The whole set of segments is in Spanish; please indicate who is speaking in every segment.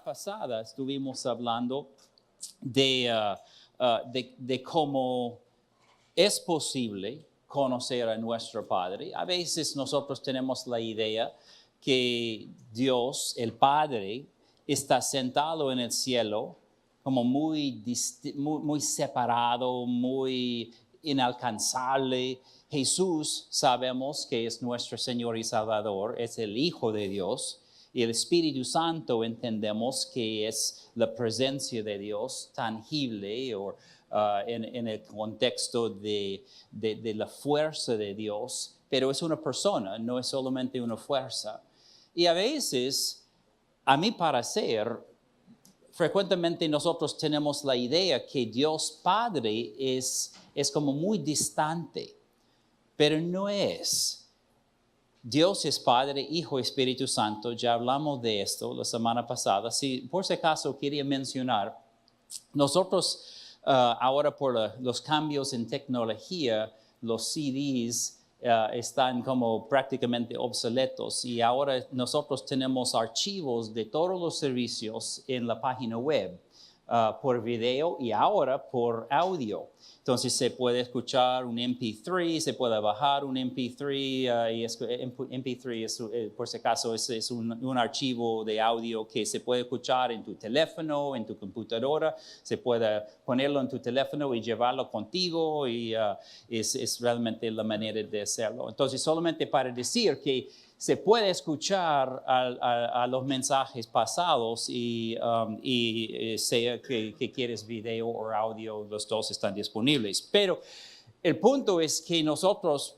Speaker 1: Pasada estuvimos hablando de cómo es posible conocer a nuestro Padre. A veces nosotros tenemos la idea que Dios, el Padre, está sentado en el cielo como muy separado, muy inalcanzable. Jesús sabemos que es nuestro Señor y Salvador, es el Hijo de Dios. Y el Espíritu Santo entendemos que es la presencia de Dios tangible o en el contexto de la fuerza de Dios, pero es una persona, no es solamente una fuerza. Y a veces, a mi parecer, frecuentemente nosotros tenemos la idea que Dios Padre es como muy distante, pero no es. Dios es Padre, Hijo, Espíritu Santo. Ya hablamos de esto la semana pasada. Si por si acaso quería mencionar, nosotros ahora por los cambios en tecnología, los CDs están como prácticamente obsoletos y ahora nosotros tenemos archivos de todos los servicios en la página web por video y ahora por audio. Entonces se puede escuchar un MP3, se puede bajar un MP3, y MP3 por si acaso es un archivo de audio que se puede escuchar en tu teléfono, en tu computadora, se puede ponerlo en tu teléfono y llevarlo contigo y es realmente la manera de hacerlo. Entonces solamente para decir que se puede escuchar a los mensajes pasados y sea que quieres video o audio, los dos están disponibles. Pero el punto es que nosotros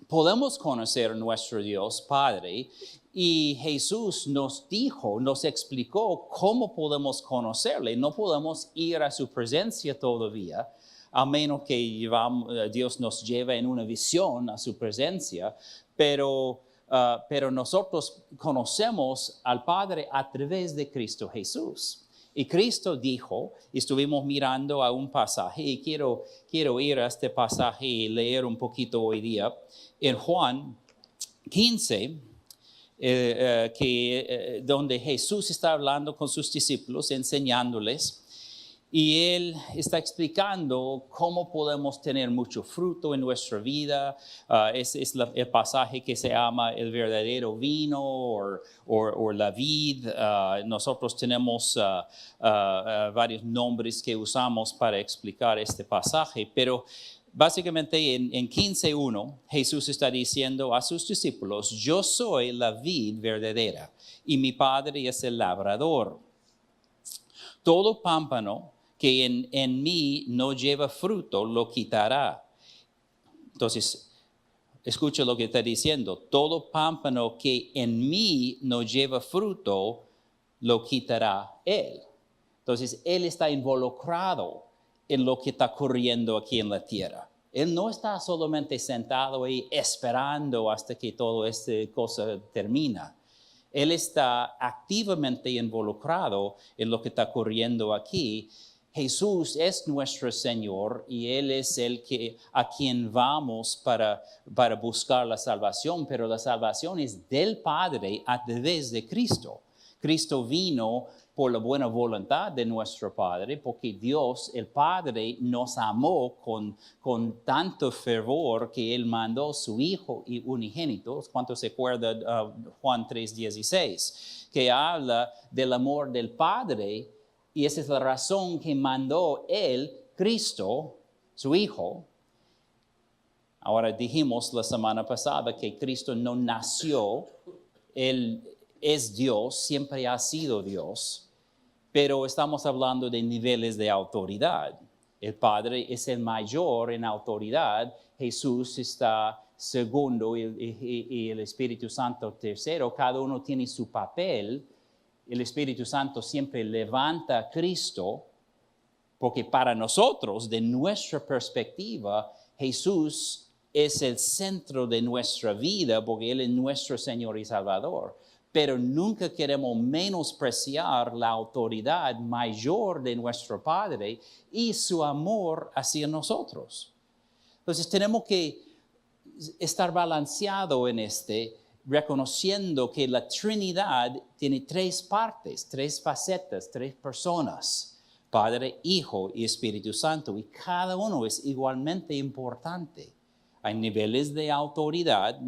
Speaker 1: podemos conocer a nuestro Dios Padre y Jesús nos dijo, nos explicó cómo podemos conocerle. No podemos ir a su presencia todavía, a menos que Dios nos lleve en una visión a su presencia, pero nosotros conocemos al Padre a través de Cristo Jesús. Y Cristo dijo, y estuvimos mirando a un pasaje, y quiero ir a este pasaje y leer un poquito hoy día, en Juan 15, donde Jesús está hablando con sus discípulos, enseñándoles, y Él está explicando cómo podemos tener mucho fruto en nuestra vida. Es el pasaje que se llama el verdadero vino o la vid. Nosotros tenemos varios nombres que usamos para explicar este pasaje, pero básicamente en 15:1 Jesús está diciendo a sus discípulos, yo soy la vid verdadera y mi Padre es el labrador. Todo pámpano que en mí no lleva fruto, lo quitará. Entonces, escucha lo que está diciendo. Todo pámpano que en mí no lleva fruto, lo quitará Él. Entonces, Él está involucrado en lo que está ocurriendo aquí en la tierra. Él no está solamente sentado ahí esperando hasta que toda esta cosa termina. Él está activamente involucrado en lo que está ocurriendo aquí. Jesús es nuestro Señor y Él es a quien vamos para buscar la salvación, pero la salvación es del Padre a través de Cristo. Cristo vino por la buena voluntad de nuestro Padre, porque Dios, el Padre, nos amó con tanto fervor que Él mandó su Hijo unigénito. ¿Cuántos se acuerdan Juan 3:16? Que habla del amor del Padre. Y esa es la razón que mandó Él, Cristo, su Hijo. Ahora dijimos la semana pasada que Cristo no nació, Él es Dios, siempre ha sido Dios, pero estamos hablando de niveles de autoridad. El Padre es el mayor en autoridad, Jesús está segundo y el Espíritu Santo tercero, cada uno tiene su papel. El Espíritu Santo siempre levanta a Cristo, porque para nosotros, de nuestra perspectiva, Jesús es el centro de nuestra vida, porque Él es nuestro Señor y Salvador. Pero nunca queremos menospreciar la autoridad mayor de nuestro Padre y su amor hacia nosotros. Entonces tenemos que estar balanceado en reconociendo que la Trinidad tiene tres partes, tres facetas, tres personas, Padre, Hijo y Espíritu Santo, y cada uno es igualmente importante. Hay niveles de autoridad,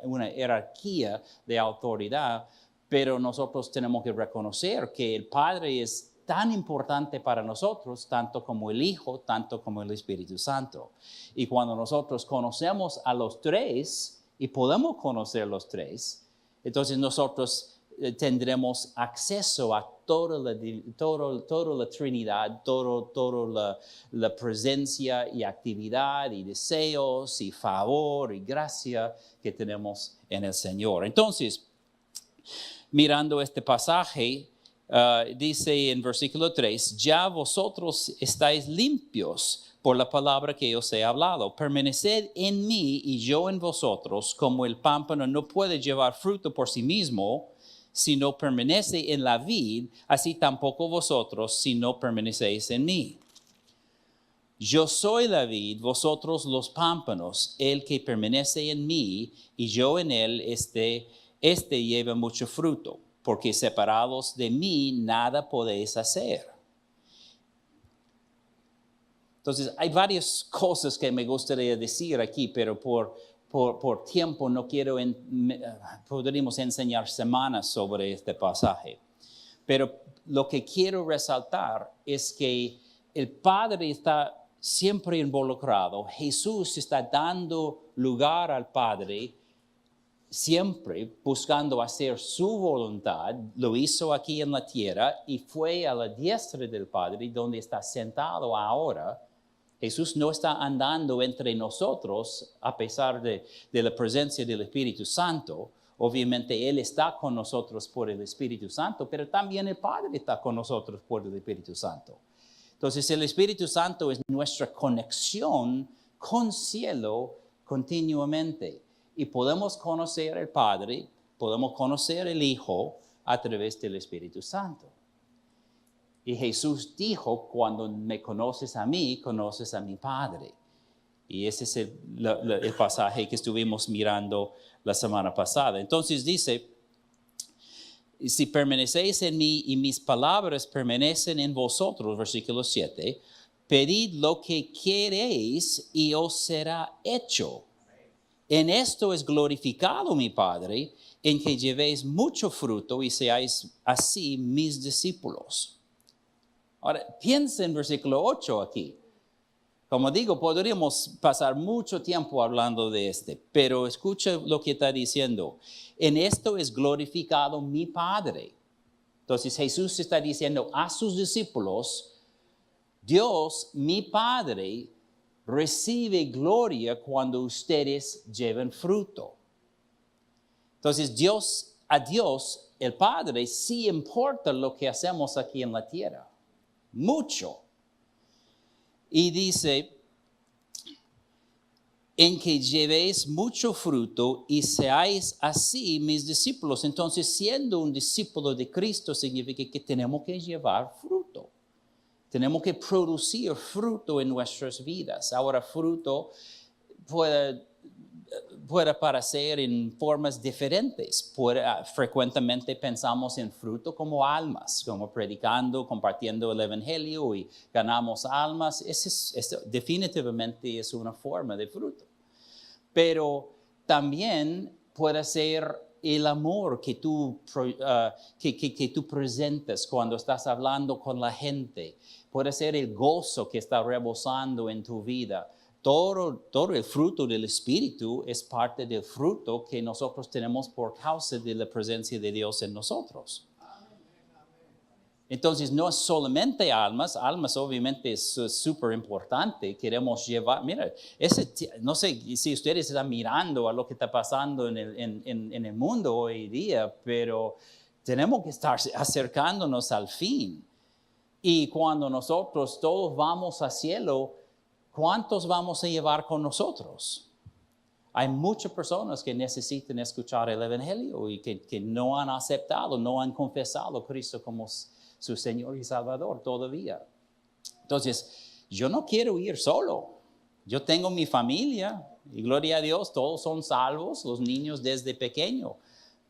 Speaker 1: una jerarquía de autoridad, pero nosotros tenemos que reconocer que el Padre es tan importante para nosotros, tanto como el Hijo, tanto como el Espíritu Santo. Y cuando nosotros conocemos a los tres, y podemos conocer los tres, entonces nosotros tendremos acceso a toda la Trinidad, toda la presencia y actividad y deseos y favor y gracia que tenemos en el Señor. Entonces, mirando este pasaje, dice en versículo 3, ya vosotros estáis limpios por la palabra que os he hablado. Permaneced en mí y yo en vosotros, como el pámpano no puede llevar fruto por sí mismo, si no permanece en la vid, así tampoco vosotros, si no permanecéis en mí. Yo soy la vid, vosotros los pámpanos, el que permanece en mí y yo en él, este lleva mucho fruto, porque separados de mí nada podéis hacer. Entonces, hay varias cosas que me gustaría decir aquí, pero por tiempo no quiero, podríamos enseñar semanas sobre este pasaje. Pero lo que quiero resaltar es que el Padre está siempre involucrado. Jesús está dando lugar al Padre, siempre buscando hacer su voluntad. Lo hizo aquí en la tierra y fue a la diestra del Padre, donde está sentado ahora. Jesús no está andando entre nosotros a pesar de la presencia del Espíritu Santo. Obviamente Él está con nosotros por el Espíritu Santo, pero también el Padre está con nosotros por el Espíritu Santo. Entonces el Espíritu Santo es nuestra conexión con cielo continuamente. Y podemos conocer al Padre, podemos conocer al Hijo a través del Espíritu Santo. Y Jesús dijo, cuando me conoces a mí, conoces a mi Padre. Y ese es el pasaje que estuvimos mirando la semana pasada. Entonces dice, si permanecéis en mí y mis palabras permanecen en vosotros, versículo 7, pedid lo que queréis y os será hecho. En esto es glorificado mi Padre, en que llevéis mucho fruto y seáis así mis discípulos. Ahora, piensa en versículo 8 aquí. Como digo, podríamos pasar mucho tiempo hablando de pero escucha lo que está diciendo. En esto es glorificado mi Padre. Entonces Jesús está diciendo a sus discípulos, Dios, mi Padre, recibe gloria cuando ustedes lleven fruto. Entonces a Dios, el Padre, sí importa lo que hacemos aquí en la tierra. Mucho. Y dice, en que llevéis mucho fruto y seáis así mis discípulos. Entonces, siendo un discípulo de Cristo significa que tenemos que llevar fruto. Tenemos que producir fruto en nuestras vidas. Ahora, fruto puede aparecer en formas diferentes. Frecuentemente pensamos en fruto como almas, como predicando, compartiendo el Evangelio y ganamos almas. Eso definitivamente es una forma de fruto. Pero también puede ser el amor que tú presentas cuando estás hablando con la gente. Puede ser el gozo que está rebosando en tu vida. Todo el fruto del Espíritu es parte del fruto que nosotros tenemos por causa de la presencia de Dios en nosotros. Entonces, no es solamente almas obviamente es súper importante. Queremos llevar, mira, no sé si ustedes están mirando a lo que está pasando en el mundo hoy día, pero tenemos que estar acercándonos al fin. Y cuando nosotros todos vamos al cielo, ¿cuántos vamos a llevar con nosotros? Hay muchas personas que necesitan escuchar el Evangelio y que no han aceptado, no han confesado a Cristo como su Señor y Salvador todavía. Entonces, yo no quiero ir solo. Yo tengo mi familia, Y gloria a Dios, todos son salvos, los niños desde pequeño.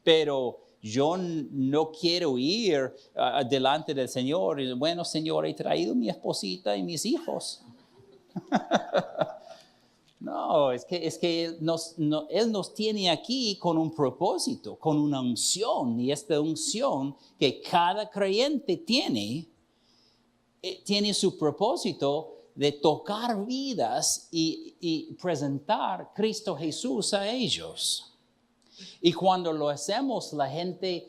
Speaker 1: Pero yo no quiero ir delante del Señor y, bueno, Señor, he traído mi esposita y mis hijos. No, es que Él nos tiene aquí con un propósito, con una unción. Y esta unción que cada creyente tiene su propósito de tocar vidas y presentar Cristo Jesús a ellos. Y cuando lo hacemos, la gente,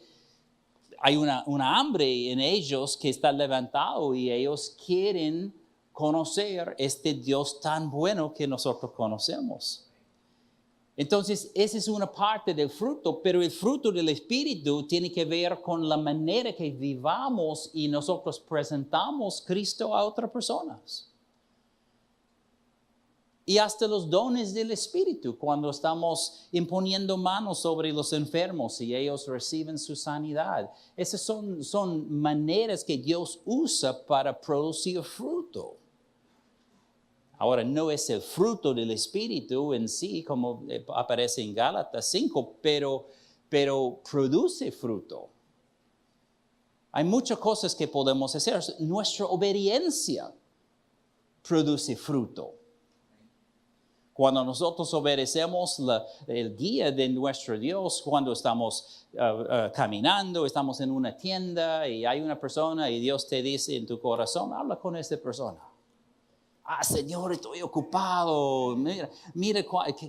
Speaker 1: hay una hambre en ellos que está levantado y ellos quieren conocer este Dios tan bueno que nosotros conocemos. Entonces, esa es una parte del fruto, pero el fruto del Espíritu tiene que ver con la manera que vivamos y nosotros presentamos Cristo a otras personas. Y hasta los dones del Espíritu, cuando estamos imponiendo manos sobre los enfermos y ellos reciben su sanidad. Esas son maneras que Dios usa para producir fruto. Ahora, no es el fruto del Espíritu en sí, como aparece en Gálatas 5, pero produce fruto. Hay muchas cosas que podemos hacer. Nuestra obediencia produce fruto. Cuando nosotros obedecemos el guía de nuestro Dios, cuando estamos caminando, estamos en una tienda y hay una persona y Dios te dice en tu corazón, habla con esa persona. Señor, estoy ocupado, mira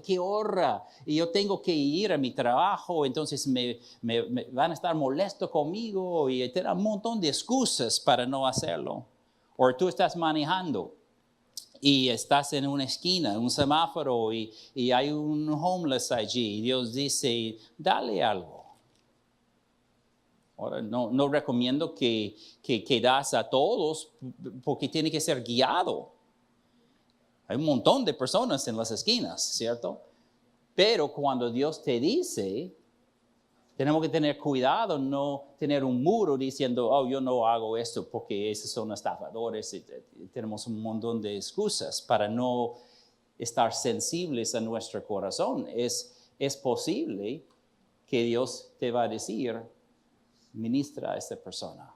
Speaker 1: qué hora, y yo tengo que ir a mi trabajo, entonces me van a estar molestos conmigo y tener un montón de excusas para no hacerlo. O tú estás manejando y estás en una esquina, un semáforo, y hay un homeless allí, y Dios dice, dale algo. Ahora, no recomiendo que das a todos, porque tiene que ser guiado. Hay un montón de personas en las esquinas, ¿cierto? Pero cuando Dios te dice, tenemos que tener cuidado, no tener un muro diciendo, yo no hago esto porque esos son estafadores. Y tenemos un montón de excusas para no estar sensibles a nuestro corazón. Es posible que Dios te va a decir, ministra a esta persona.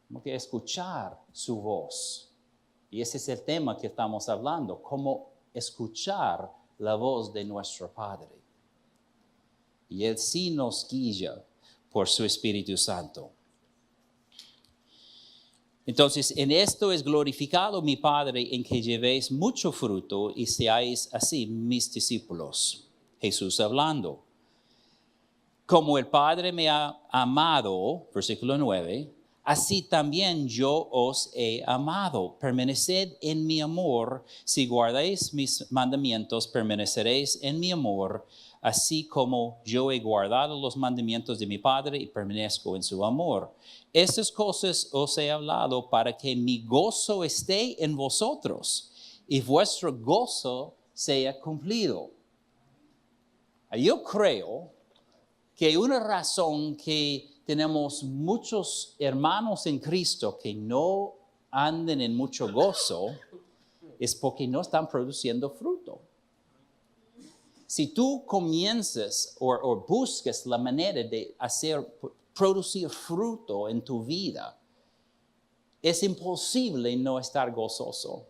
Speaker 1: Tenemos que escuchar su voz. Y ese es el tema que estamos hablando, cómo escuchar la voz de nuestro Padre. Y Él sí nos guía por su Espíritu Santo. Entonces, en esto es glorificado mi Padre, en que llevéis mucho fruto y seáis así mis discípulos. Jesús hablando. Como el Padre me ha amado, versículo 9, así también yo os he amado. Permaneced en mi amor. Si guardáis mis mandamientos, permaneceréis en mi amor, así como yo he guardado los mandamientos de mi Padre y permanezco en su amor. Estas cosas os he hablado para que mi gozo esté en vosotros y vuestro gozo sea cumplido. Yo creo que una razón que tenemos muchos hermanos en Cristo que no andan en mucho gozo es porque no están produciendo fruto. Si tú comienzas o buscas la manera de producir fruto en tu vida, es imposible no estar gozoso.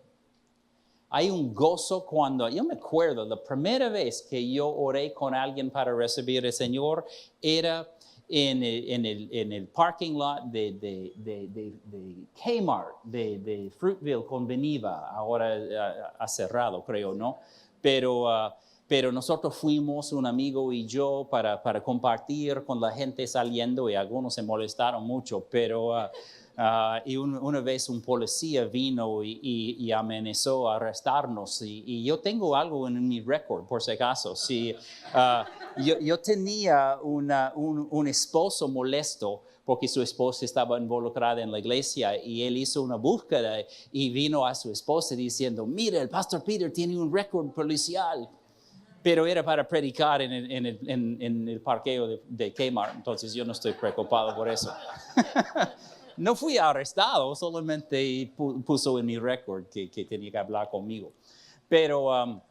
Speaker 1: Hay un gozo cuando, yo me acuerdo, la primera vez que yo oré con alguien para recibir al Señor era en el parking lot de Kmart, de Fruitville con Beniva. Ahora ha cerrado, creo, ¿no? Pero nosotros fuimos, un amigo y yo, para compartir con la gente saliendo, y algunos se molestaron mucho, pero y una vez un policía vino y amenazó a arrestarnos, y yo tengo algo en mi récord, por si acaso. Yo tenía un esposo molesto porque su esposa estaba involucrada en la iglesia, y él hizo una búsqueda y vino a su esposa diciendo, mira, el pastor Peter tiene un récord policial. Pero era para predicar en el parqueo de Kmart, entonces yo no estoy preocupado por eso. No fui arrestado, solamente puso en mi récord que tenía que hablar conmigo. Pero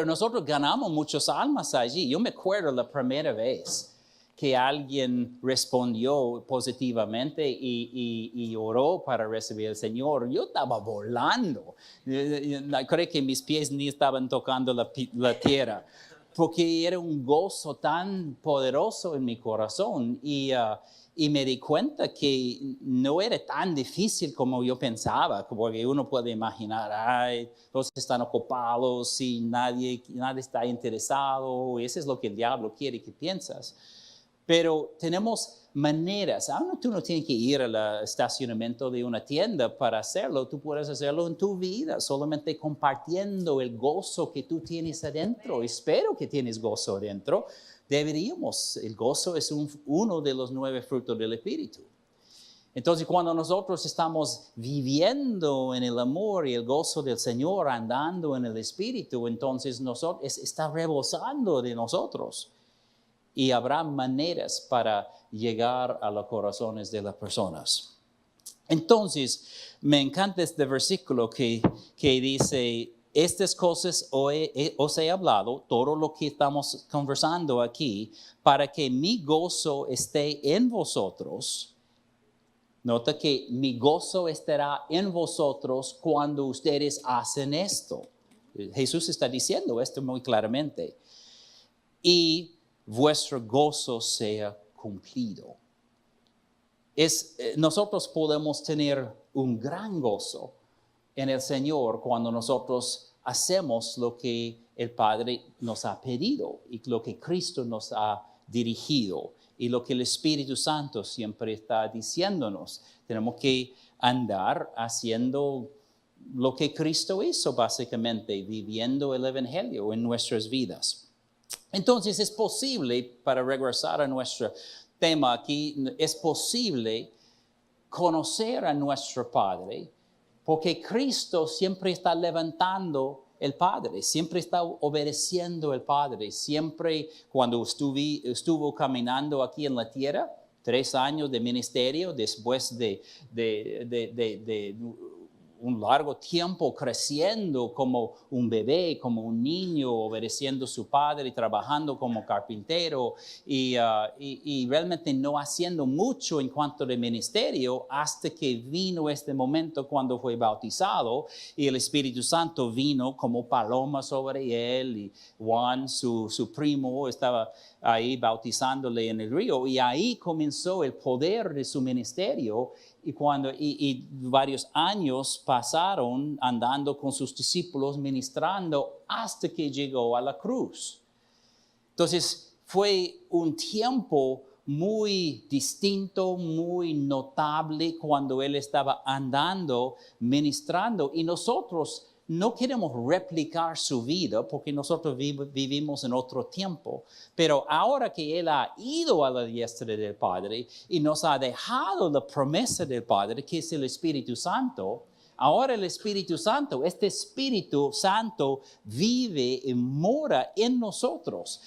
Speaker 1: nosotros ganamos muchas almas allí. Yo me acuerdo la primera vez que alguien respondió positivamente y oró para recibir al Señor. Yo estaba volando. Creo que mis pies ni estaban tocando la tierra, porque era un gozo tan poderoso en mi corazón y me di cuenta que no era tan difícil como yo pensaba, porque uno puede imaginar, ay, todos están ocupados y nadie está interesado, y eso es lo que el diablo quiere que piensas. Pero tenemos maneras. Tú no tienes que ir al estacionamiento de una tienda para hacerlo. Tú puedes hacerlo en tu vida, solamente compartiendo el gozo que tú tienes adentro. Espero que tienes gozo adentro. El gozo es uno de los 9 frutos del Espíritu. Entonces, cuando nosotros estamos viviendo en el amor y el gozo del Señor, andando en el Espíritu, entonces está rebosando de nosotros. Y habrá maneras para llegar a los corazones de las personas. Entonces, me encanta este versículo que dice, estas cosas os he hablado, todo lo que estamos conversando aquí, para que mi gozo esté en vosotros. Nota que mi gozo estará en vosotros cuando ustedes hacen esto. Jesús está diciendo esto muy claramente. Y vuestro gozo sea cumplido. Nosotros podemos tener un gran gozo en el Señor cuando nosotros hacemos lo que el Padre nos ha pedido y lo que Cristo nos ha dirigido y lo que el Espíritu Santo siempre está diciéndonos. Tenemos que andar haciendo lo que Cristo hizo básicamente, viviendo el Evangelio en nuestras vidas. Entonces es posible, para regresar a nuestro tema aquí, es posible conocer a nuestro Padre, porque Cristo siempre está levantando el Padre, siempre está obedeciendo al Padre, siempre cuando estuvo caminando aquí en la tierra, 3 años de ministerio, después de un largo tiempo creciendo como un bebé, como un niño, obedeciendo a su padre, trabajando como carpintero y realmente no haciendo mucho en cuanto al ministerio hasta que vino este momento cuando fue bautizado y el Espíritu Santo vino como paloma sobre él y Juan, su primo, estaba ahí bautizándole en el río y ahí comenzó el poder de su ministerio. Y varios años pasaron andando con sus discípulos, ministrando hasta que llegó a la cruz. Entonces fue un tiempo muy distinto, muy notable cuando él estaba andando, ministrando. Y nosotros no queremos replicar su vida porque nosotros vivimos en otro tiempo. Pero ahora que Él ha ido a la diestra del Padre y nos ha dejado la promesa del Padre, que es el Espíritu Santo, ahora el Espíritu Santo, este Espíritu Santo vive y mora en nosotros,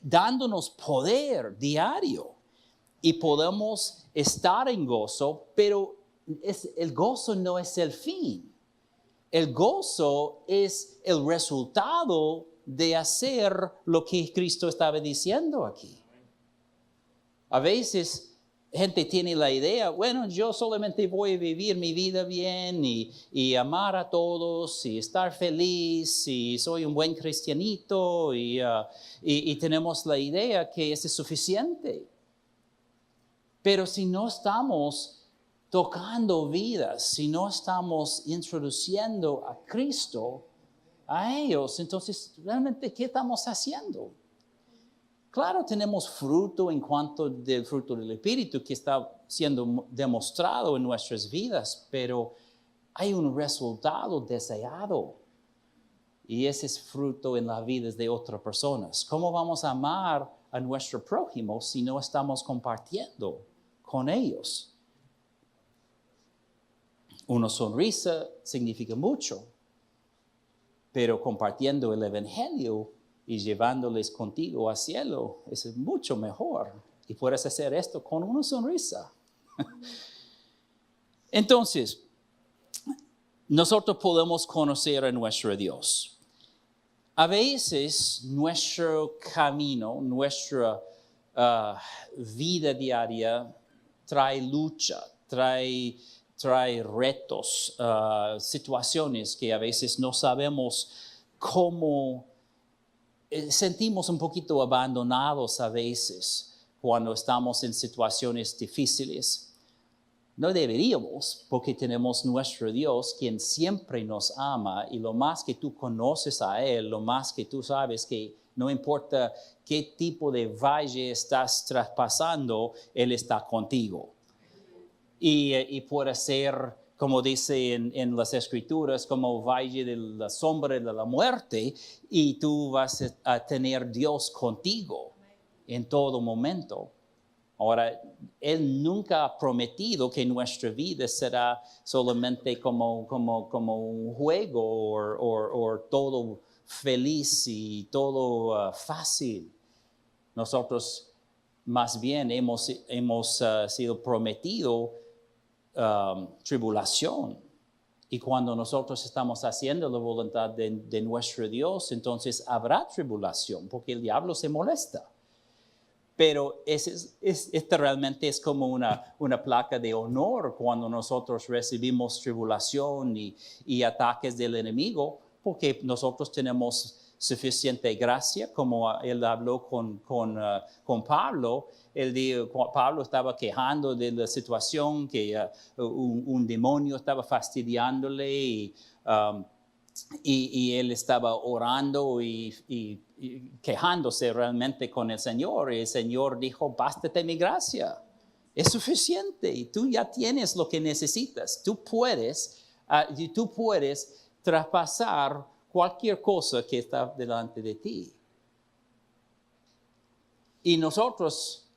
Speaker 1: dándonos poder diario. Y podemos estar en gozo, pero el gozo no es el fin. El gozo es el resultado de hacer lo que Cristo estaba diciendo aquí. A veces gente tiene la idea, bueno, yo solamente voy a vivir mi vida bien y amar a todos y estar feliz y soy un buen cristianito y tenemos la idea que eso es suficiente. Pero si no estamos tocando vidas, si no estamos introduciendo a Cristo a ellos, entonces realmente ¿qué estamos haciendo? Claro, tenemos fruto en cuanto del fruto del Espíritu que está siendo demostrado en nuestras vidas, pero hay un resultado deseado y ese es fruto en las vidas de otras personas. ¿Cómo vamos a amar a nuestro prójimo si no estamos compartiendo con ellos? Una sonrisa significa mucho, pero compartiendo el Evangelio y llevándoles contigo al cielo es mucho mejor. Y puedes hacer esto con una sonrisa. Entonces, nosotros podemos conocer a nuestro Dios. A veces nuestro camino, nuestra vida diaria trae lucha, trae retos, situaciones que a veces no sabemos cómo, sentimos un poquito abandonados a veces cuando estamos en situaciones difíciles. No deberíamos, porque tenemos nuestro Dios, quien siempre nos ama, y lo más que tú conoces a Él, lo más que tú sabes que no importa qué tipo de valle estás traspasando, Él está contigo. Y puede ser, como dice en las Escrituras, como valle de la sombra de la muerte, y tú vas a tener Dios contigo en todo momento. Ahora, Él nunca ha prometido que nuestra vida será solamente como un juego o todo feliz y todo fácil. Nosotros más bien hemos sido prometidos tribulación. Y cuando nosotros estamos haciendo la voluntad de nuestro Dios, entonces habrá tribulación, porque el diablo se molesta. Pero esta realmente es como una placa de honor cuando nosotros recibimos tribulación y ataques del enemigo, porque nosotros tenemos suficiente gracia, como él habló con Pablo. Pablo estaba quejando de la situación, que un demonio estaba fastidiándole y él estaba orando y quejándose realmente con el Señor. Y el Señor dijo, bástate mi gracia, es suficiente y tú ya tienes lo que necesitas. Tú puedes traspasar cualquier cosa que está delante de ti. Y nosotros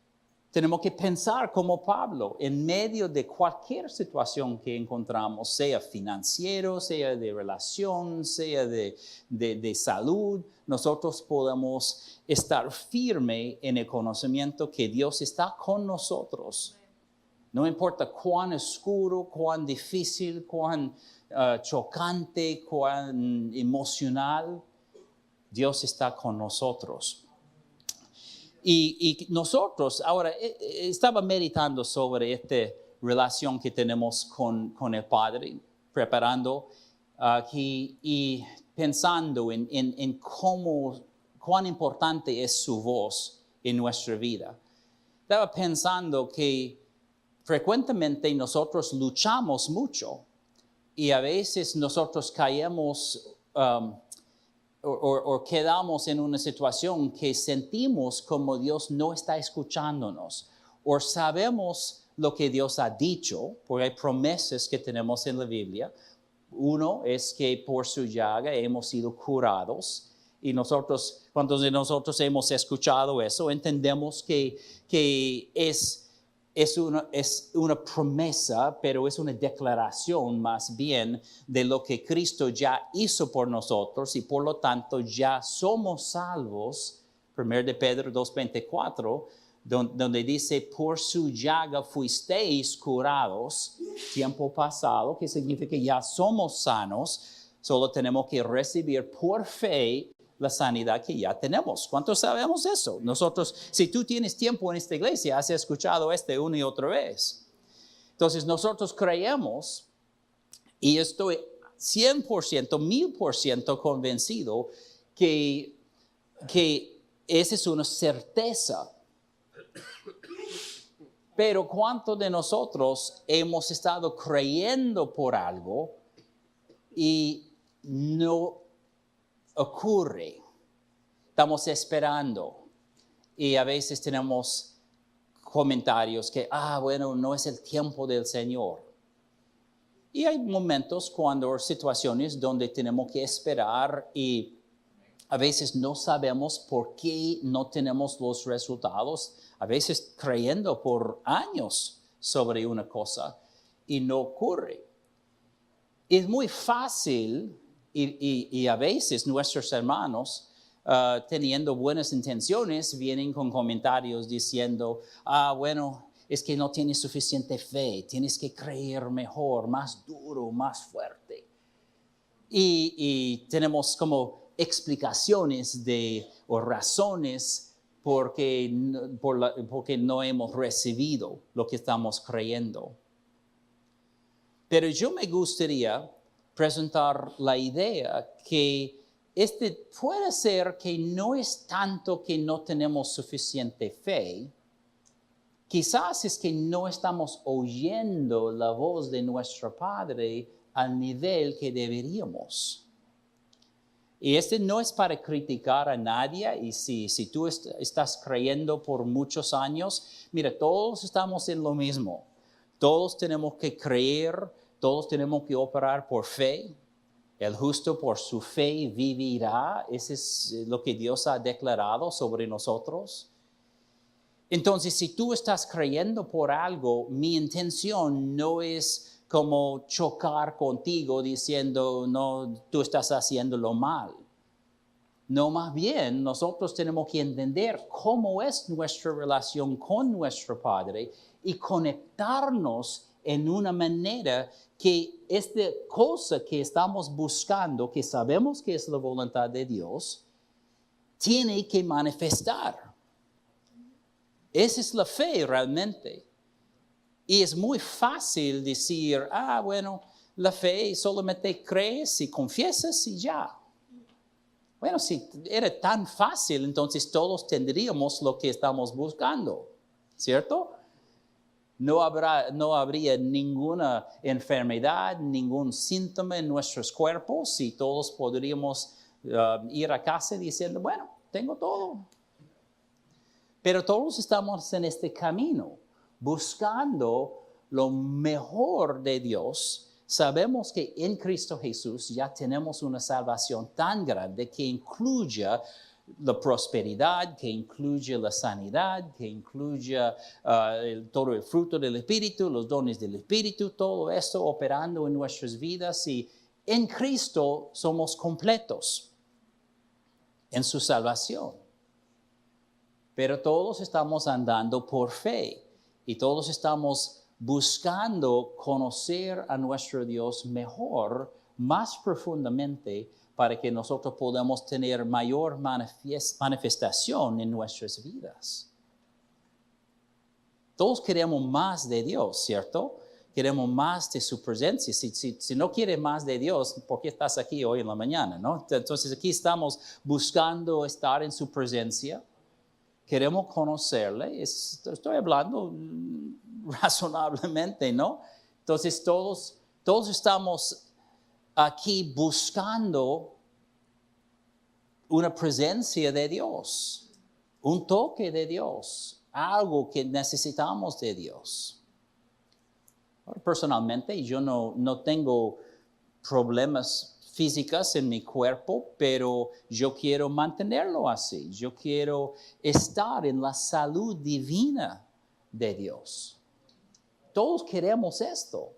Speaker 1: tenemos que pensar como Pablo, en medio de cualquier situación que encontramos, sea financiero, sea de relación, sea de salud, nosotros podemos estar firmes en el conocimiento que Dios está con nosotros. No importa cuán oscuro, cuán difícil, cuán chocante, cuán emocional, Dios está con nosotros. Y nosotros, ahora, estaba meditando sobre esta relación que tenemos con el Padre, preparando aquí y pensando en cuán importante es su voz en nuestra vida. Estaba pensando que frecuentemente nosotros luchamos mucho y a veces nosotros caemos o quedamos en una situación que sentimos como Dios no está escuchándonos, o sabemos lo que Dios ha dicho, porque hay promesas que tenemos en la Biblia. Uno es que por su llaga hemos sido curados, y nosotros, cuando nosotros hemos escuchado eso, entendemos que es una promesa, pero es una declaración más bien de lo que Cristo ya hizo por nosotros y por lo tanto ya somos salvos. 1 de Pedro 2:24, donde dice, por su llaga fuisteis curados, tiempo pasado, que significa que ya somos sanos, solo tenemos que recibir por fe la sanidad que ya tenemos. ¿Cuántos sabemos eso? Nosotros, si tú tienes tiempo en esta iglesia, has escuchado una y otra vez. Entonces nosotros creemos, y estoy 100%, 1000% convencido que esa es una certeza. Pero ¿cuántos de nosotros hemos estado creyendo por algo y no ocurre? Estamos esperando y a veces tenemos comentarios que, bueno, no es el tiempo del Señor. Y hay momentos situaciones donde tenemos que esperar y a veces no sabemos por qué no tenemos los resultados, a veces creyendo por años sobre una cosa y no ocurre. Es muy fácil y a veces nuestros hermanos, teniendo buenas intenciones, vienen con comentarios diciendo, bueno, es que no tienes suficiente fe, tienes que creer mejor, más duro, más fuerte. y tenemos como explicaciones o razones porque no hemos recibido lo que estamos creyendo. Pero yo me gustaría presentar la idea que puede ser que no es tanto que no tenemos suficiente fe, quizás es que no estamos oyendo la voz de nuestro Padre al nivel que deberíamos. Y no es para criticar a nadie, y si tú estás creyendo por muchos años, mira, todos estamos en lo mismo. Todos tenemos que creer, todos tenemos que operar por fe. El justo por su fe vivirá. Ese es lo que Dios ha declarado sobre nosotros. Entonces, si tú estás creyendo por algo, mi intención no es como chocar contigo diciendo, no, tú estás haciéndolo mal. No, más bien, nosotros tenemos que entender cómo es nuestra relación con nuestro Padre y conectarnos en una manera que esta cosa que estamos buscando, que sabemos que es la voluntad de Dios, tiene que manifestar. Esa es la fe realmente. Y es muy fácil decir, bueno, la fe solamente crees y confiesas y ya. Bueno, si era tan fácil, entonces todos tendríamos lo que estamos buscando, ¿cierto? No habría ninguna enfermedad, ningún síntoma en nuestros cuerpos y todos podríamos ir a casa diciendo, bueno, tengo todo. Pero todos estamos en este camino, buscando lo mejor de Dios. Sabemos que en Cristo Jesús ya tenemos una salvación tan grande que incluya la prosperidad, que incluye la sanidad, que incluye todo el fruto del Espíritu, los dones del Espíritu, todo esto operando en nuestras vidas. Y en Cristo somos completos en su salvación. Pero todos estamos andando por fe y todos estamos buscando conocer a nuestro Dios mejor, más profundamente, para que nosotros podamos tener mayor manifestación en nuestras vidas. Todos queremos más de Dios, ¿cierto? Queremos más de su presencia. Si no quieres más de Dios, ¿por qué estás aquí hoy en la mañana, no? Entonces aquí estamos buscando estar en su presencia. Queremos conocerle. Estoy hablando razonablemente, ¿no? Entonces todos estamos aquí buscando una presencia de Dios, un toque de Dios, algo que necesitamos de Dios. Personalmente, yo no tengo problemas físicos en mi cuerpo, pero yo quiero mantenerlo así. Yo quiero estar en la salud divina de Dios. Todos queremos esto.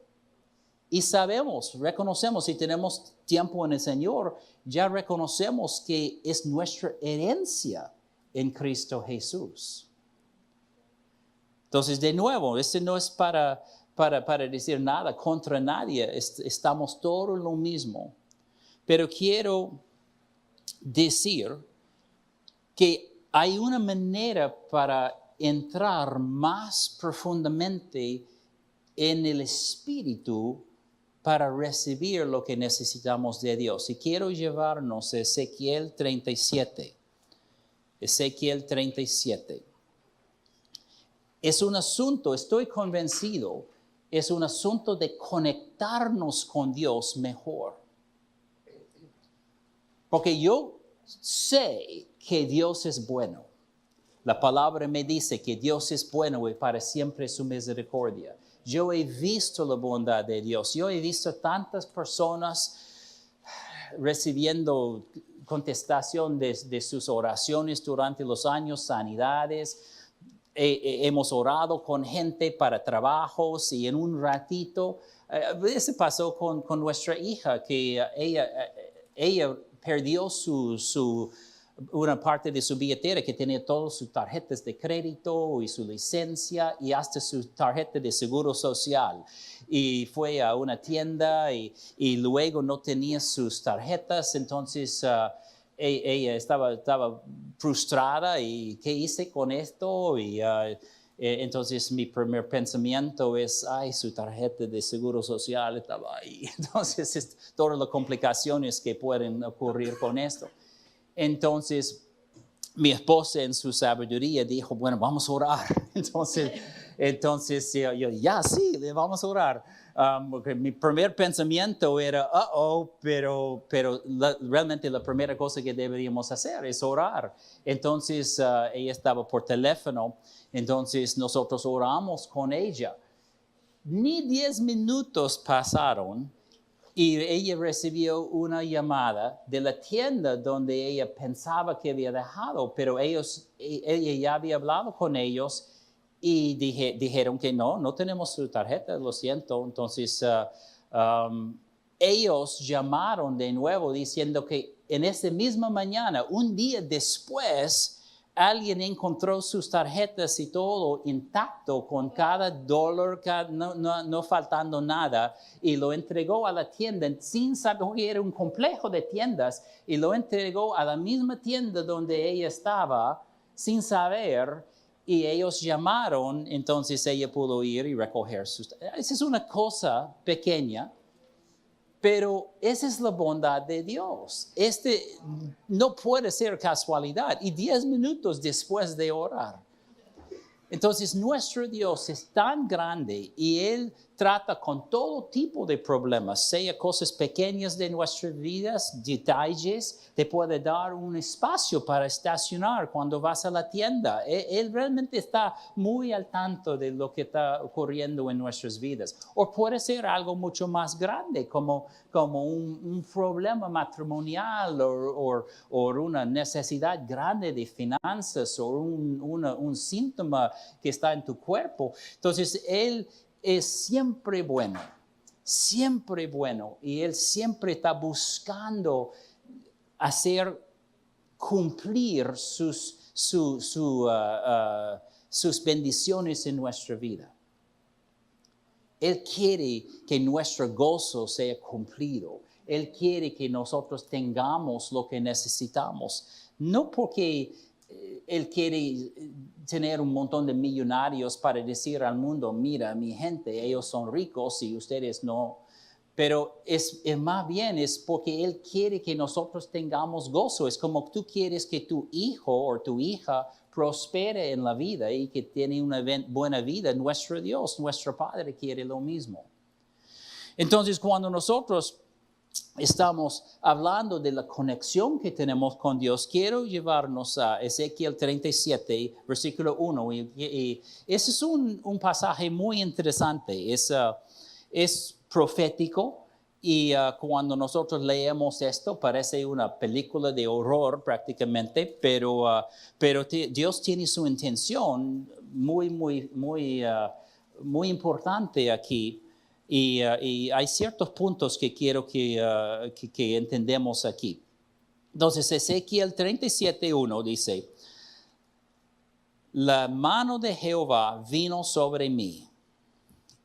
Speaker 1: Y reconocemos, si tenemos tiempo en el Señor, ya reconocemos que es nuestra herencia en Cristo Jesús. Entonces, de nuevo, no es para decir nada contra nadie, estamos todos lo mismo. Pero quiero decir que hay una manera para entrar más profundamente en el Espíritu para recibir lo que necesitamos de Dios. Y quiero llevarnos a Ezequiel 37. Ezequiel 37. Es un asunto, estoy convencido, es un asunto de conectarnos con Dios mejor. Porque yo sé que Dios es bueno. La palabra me dice que Dios es bueno y para siempre su misericordia. Yo he visto la bondad de Dios. Yo he visto tantas personas recibiendo contestación de sus oraciones durante los años, sanidades. Hemos orado con gente para trabajos y en un ratito, eso pasó con nuestra hija, que ella perdió su una parte de su billetera que tenía todas sus tarjetas de crédito y su licencia y hasta su tarjeta de seguro social. Y fue a una tienda y luego no tenía sus tarjetas, entonces ella estaba frustrada y ¿qué hice con esto? Y entonces mi primer pensamiento es, ay, su tarjeta de seguro social estaba ahí. Entonces, todas las complicaciones que pueden ocurrir con esto. Entonces, mi esposa en su sabiduría dijo, bueno, vamos a orar. Entonces yo, ya, sí, vamos a orar. Porque mi primer pensamiento era, pero realmente la primera cosa que deberíamos hacer es orar. Entonces, ella estaba por teléfono, entonces nosotros oramos con ella. Ni 10 minutos pasaron y ella recibió una llamada de la tienda donde ella pensaba que había dejado, pero ella ya había hablado con ellos y dijeron que no tenemos su tarjeta, lo siento. Entonces, ellos llamaron de nuevo diciendo que en esa misma mañana, un día después, alguien encontró sus tarjetas y todo intacto, con cada dólar, no faltando nada, y lo entregó a la tienda sin saber que era un complejo de tiendas, y lo entregó a la misma tienda donde ella estaba sin saber, y ellos llamaron, entonces ella pudo ir y recoger sus tarjetas. Esa es una cosa pequeña, pero esa es la bondad de Dios. No puede ser casualidad. Y 10 minutos después de orar. Entonces, nuestro Dios es tan grande y Él trata con todo tipo de problemas, sea cosas pequeñas de nuestras vidas, detalles, te puede dar un espacio para estacionar cuando vas a la tienda. Él realmente está muy al tanto de lo que está ocurriendo en nuestras vidas. O puede ser algo mucho más grande, como un problema matrimonial o una necesidad grande de finanzas o un síntoma que está en tu cuerpo. Entonces, Él es siempre bueno, y Él siempre está buscando hacer cumplir sus bendiciones en nuestra vida. Él quiere que nuestro gozo sea cumplido. Él quiere que nosotros tengamos lo que necesitamos. No porque Él quiere tener un montón de millonarios para decir al mundo, mira, mi gente, ellos son ricos y ustedes no. Pero es más bien es porque Él quiere que nosotros tengamos gozo. Es como tú quieres que tu hijo o tu hija prospere en la vida y que tiene una buena vida. Nuestro Dios, nuestro Padre quiere lo mismo. Entonces, cuando nosotros estamos hablando de la conexión que tenemos con Dios, quiero llevarnos a Ezequiel 37, versículo 1. Y ese es un pasaje muy interesante. Es profético. Y cuando nosotros leemos esto, parece una película de horror prácticamente, pero Dios tiene su intención muy importante aquí. Y hay ciertos puntos que quiero que entendamos aquí. Entonces, Ezequiel 37:1 dice, la mano de Jehová vino sobre mí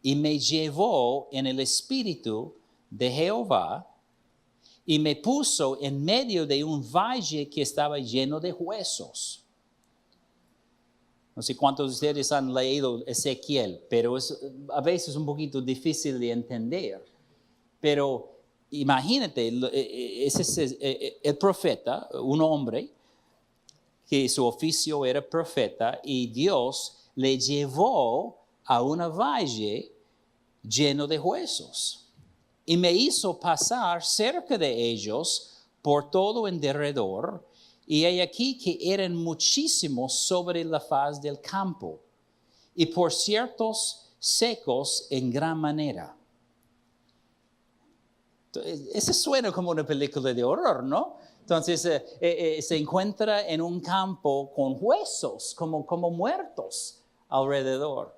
Speaker 1: y me llevó en el espíritu de Jehová y me puso en medio de un valle que estaba lleno de huesos. No sé cuántos de ustedes han leído Ezequiel, pero es a veces un poquito difícil de entender. Pero imagínate, ese es el profeta, un hombre que su oficio era profeta, y Dios le llevó a un valle lleno de huesos. Y me hizo pasar cerca de ellos por todo en derredor, y he aquí que eran muchísimos sobre la faz del campo, y por ciertos secos en gran manera. Eso suena como una película de horror, ¿no? Entonces se encuentra en un campo con huesos, como muertos alrededor.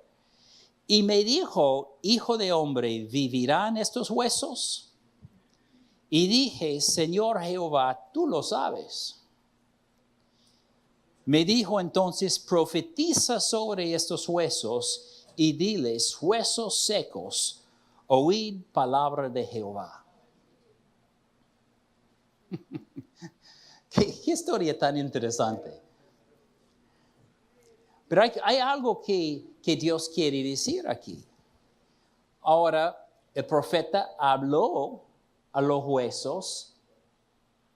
Speaker 1: Y me dijo, hijo de hombre, ¿vivirán estos huesos? Y dije, Señor Jehová, tú lo sabes. Me dijo entonces, profetiza sobre estos huesos y diles, huesos secos, oíd palabra de Jehová. ¿Qué historia tan interesante? Pero hay algo que Dios quiere decir aquí. Ahora, el profeta habló a los huesos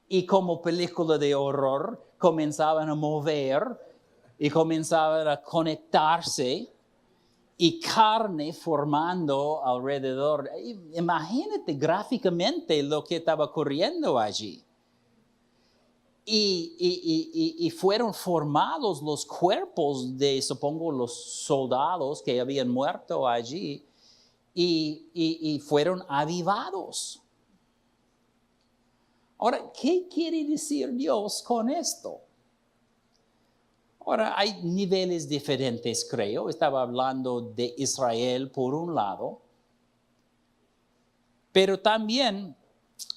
Speaker 1: y como película de horror comenzaban a mover y comenzaban a conectarse y carne formando alrededor. Imagínate gráficamente lo que estaba ocurriendo allí. Y fueron formados los cuerpos de, supongo, los soldados que habían muerto allí y fueron avivados. Ahora, ¿qué quiere decir Dios con esto? Ahora, hay niveles diferentes, creo. Estaba hablando de Israel por un lado, pero también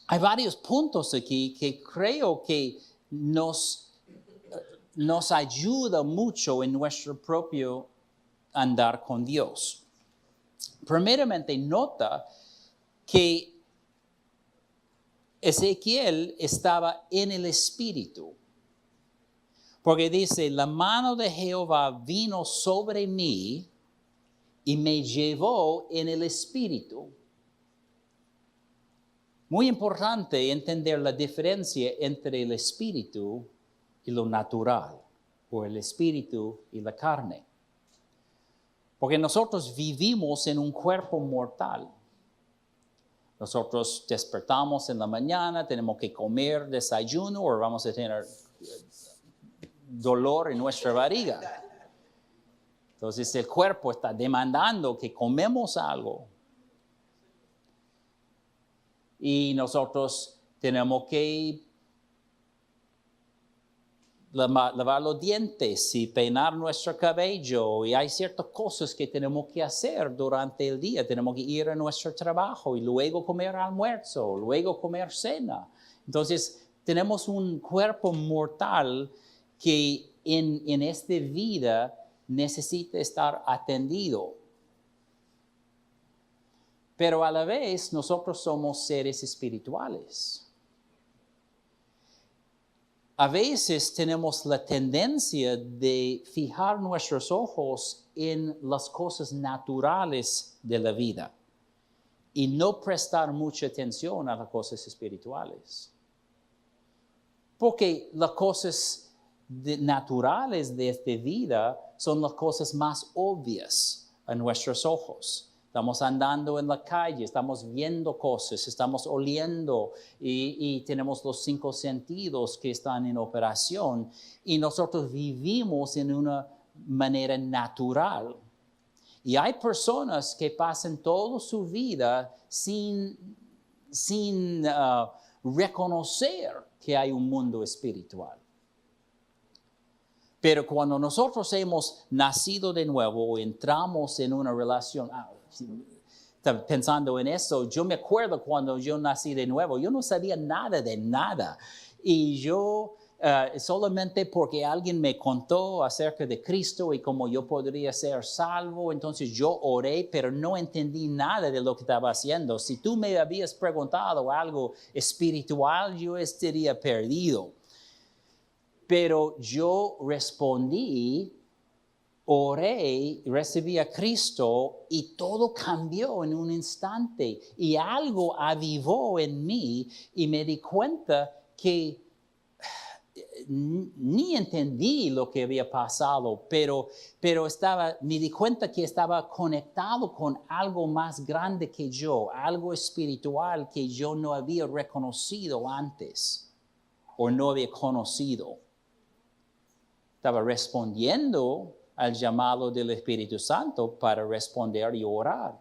Speaker 1: hay varios puntos aquí que creo que nos ayuda mucho en nuestro propio andar con Dios. Primeramente, nota que Ezequiel estaba en el Espíritu, porque dice, la mano de Jehová vino sobre mí y me llevó en el Espíritu. Muy importante entender la diferencia entre el espíritu y lo natural, o el espíritu y la carne. Porque nosotros vivimos en un cuerpo mortal. Nosotros despertamos en la mañana, tenemos que comer desayuno o vamos a tener dolor en nuestra barriga. Entonces el cuerpo está demandando que comemos algo. Y nosotros tenemos que lavar los dientes y peinar nuestro cabello. Y hay ciertas cosas que tenemos que hacer durante el día. Tenemos que ir a nuestro trabajo y luego comer almuerzo, luego comer cena. Entonces, tenemos un cuerpo mortal que en esta vida necesita estar atendido. Pero a la vez nosotros somos seres espirituales. A veces tenemos la tendencia de fijar nuestros ojos en las cosas naturales de la vida y no prestar mucha atención a las cosas espirituales. Porque las cosas naturales de esta vida son las cosas más obvias a nuestros ojos. Estamos andando en la calle, estamos viendo cosas, estamos oliendo y tenemos los 5 sentidos que están en operación y nosotros vivimos en una manera natural. Y hay personas que pasan toda su vida sin reconocer que hay un mundo espiritual. Pero cuando nosotros hemos nacido de nuevo o entramos en una relación, pensando en eso, yo me acuerdo cuando yo nací de nuevo, yo no sabía nada de nada. Y yo solamente porque alguien me contó acerca de Cristo y cómo yo podría ser salvo, entonces yo oré, pero no entendí nada de lo que estaba haciendo. Si tú me habías preguntado algo espiritual, yo estaría perdido. Pero yo respondí, oré, recibí a Cristo y todo cambió en un instante. Y algo avivó en mí y me di cuenta que ni entendí lo que había pasado, pero me di cuenta que estaba conectado con algo más grande que yo, algo espiritual que yo no había reconocido antes o no había conocido. Estaba respondiendo al llamado del Espíritu Santo para responder y orar.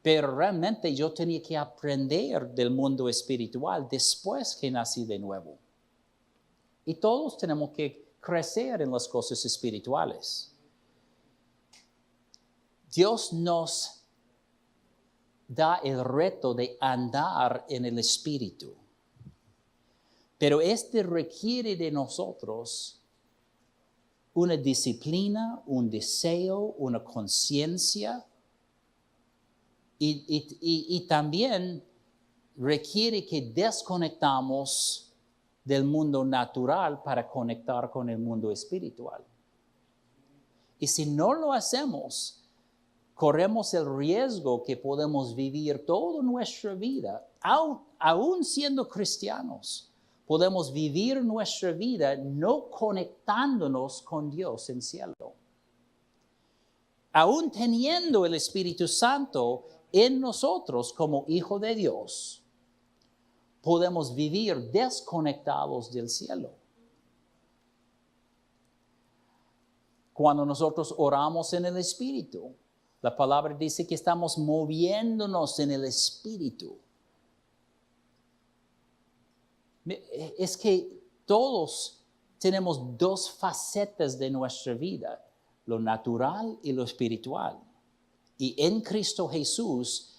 Speaker 1: Pero realmente yo tenía que aprender del mundo espiritual después que nací de nuevo. Y todos tenemos que crecer en las cosas espirituales. Dios nos da el reto de andar en el Espíritu. Pero este requiere de nosotros una disciplina, un deseo, una conciencia y también requiere que desconectamos del mundo natural para conectar con el mundo espiritual. Y si no lo hacemos, corremos el riesgo que podemos vivir toda nuestra vida, aún siendo cristianos, podemos vivir nuestra vida no conectándonos con Dios en cielo. Aún teniendo el Espíritu Santo en nosotros como hijo de Dios, podemos vivir desconectados del cielo. Cuando nosotros oramos en el Espíritu, la palabra dice que estamos moviéndonos en el Espíritu. Es que todos tenemos dos facetas de nuestra vida, lo natural y lo espiritual. Y en Cristo Jesús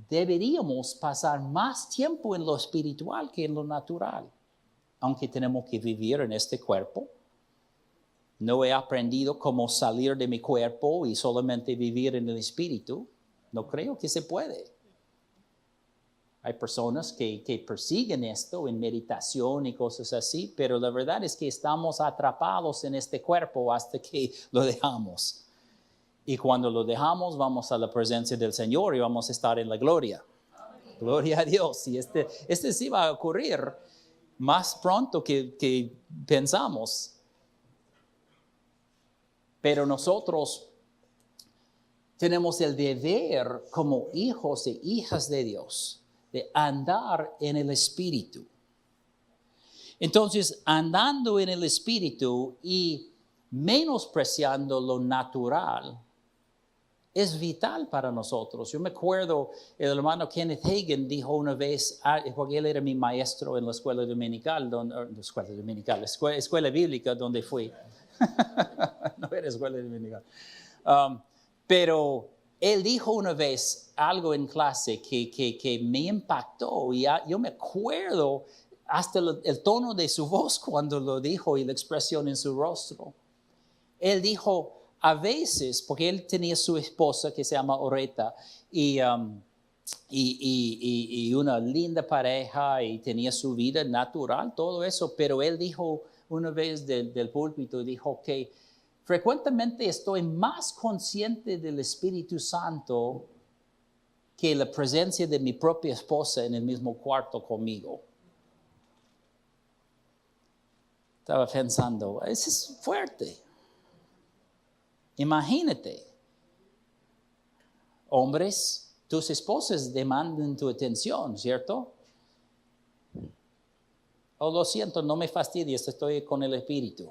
Speaker 1: deberíamos pasar más tiempo en lo espiritual que en lo natural. Aunque tenemos que vivir en este cuerpo, no he aprendido cómo salir de mi cuerpo y solamente vivir en el espíritu. No creo que se puede. Hay personas que persiguen esto en meditación y cosas así, pero la verdad es que estamos atrapados en este cuerpo hasta que lo dejamos. Y cuando lo dejamos, vamos a la presencia del Señor y vamos a estar en la gloria. Amén. Gloria a Dios. Y este sí va a ocurrir más pronto que pensamos. Pero nosotros tenemos el deber como hijos e hijas de Dios de andar en el Espíritu. Entonces, andando en el Espíritu y menospreciando lo natural es vital para nosotros. Yo me acuerdo, el hermano Kenneth Hagin dijo una vez, porque él era mi maestro en la escuela dominical, escuela bíblica donde fui. No era escuela dominical. Pero él dijo una vez algo en clase que me impactó y yo me acuerdo hasta el tono de su voz cuando lo dijo y la expresión en su rostro. Él dijo, a veces, porque él tenía su esposa que se llama Oreta y una linda pareja y tenía su vida natural, todo eso, pero él dijo una vez del púlpito, dijo que frecuentemente estoy más consciente del Espíritu Santo que la presencia de mi propia esposa en el mismo cuarto conmigo. Estaba pensando, eso es fuerte. Imagínate, hombres, tus esposas demandan tu atención, ¿cierto? Oh, lo siento, no me fastidies, estoy con el Espíritu.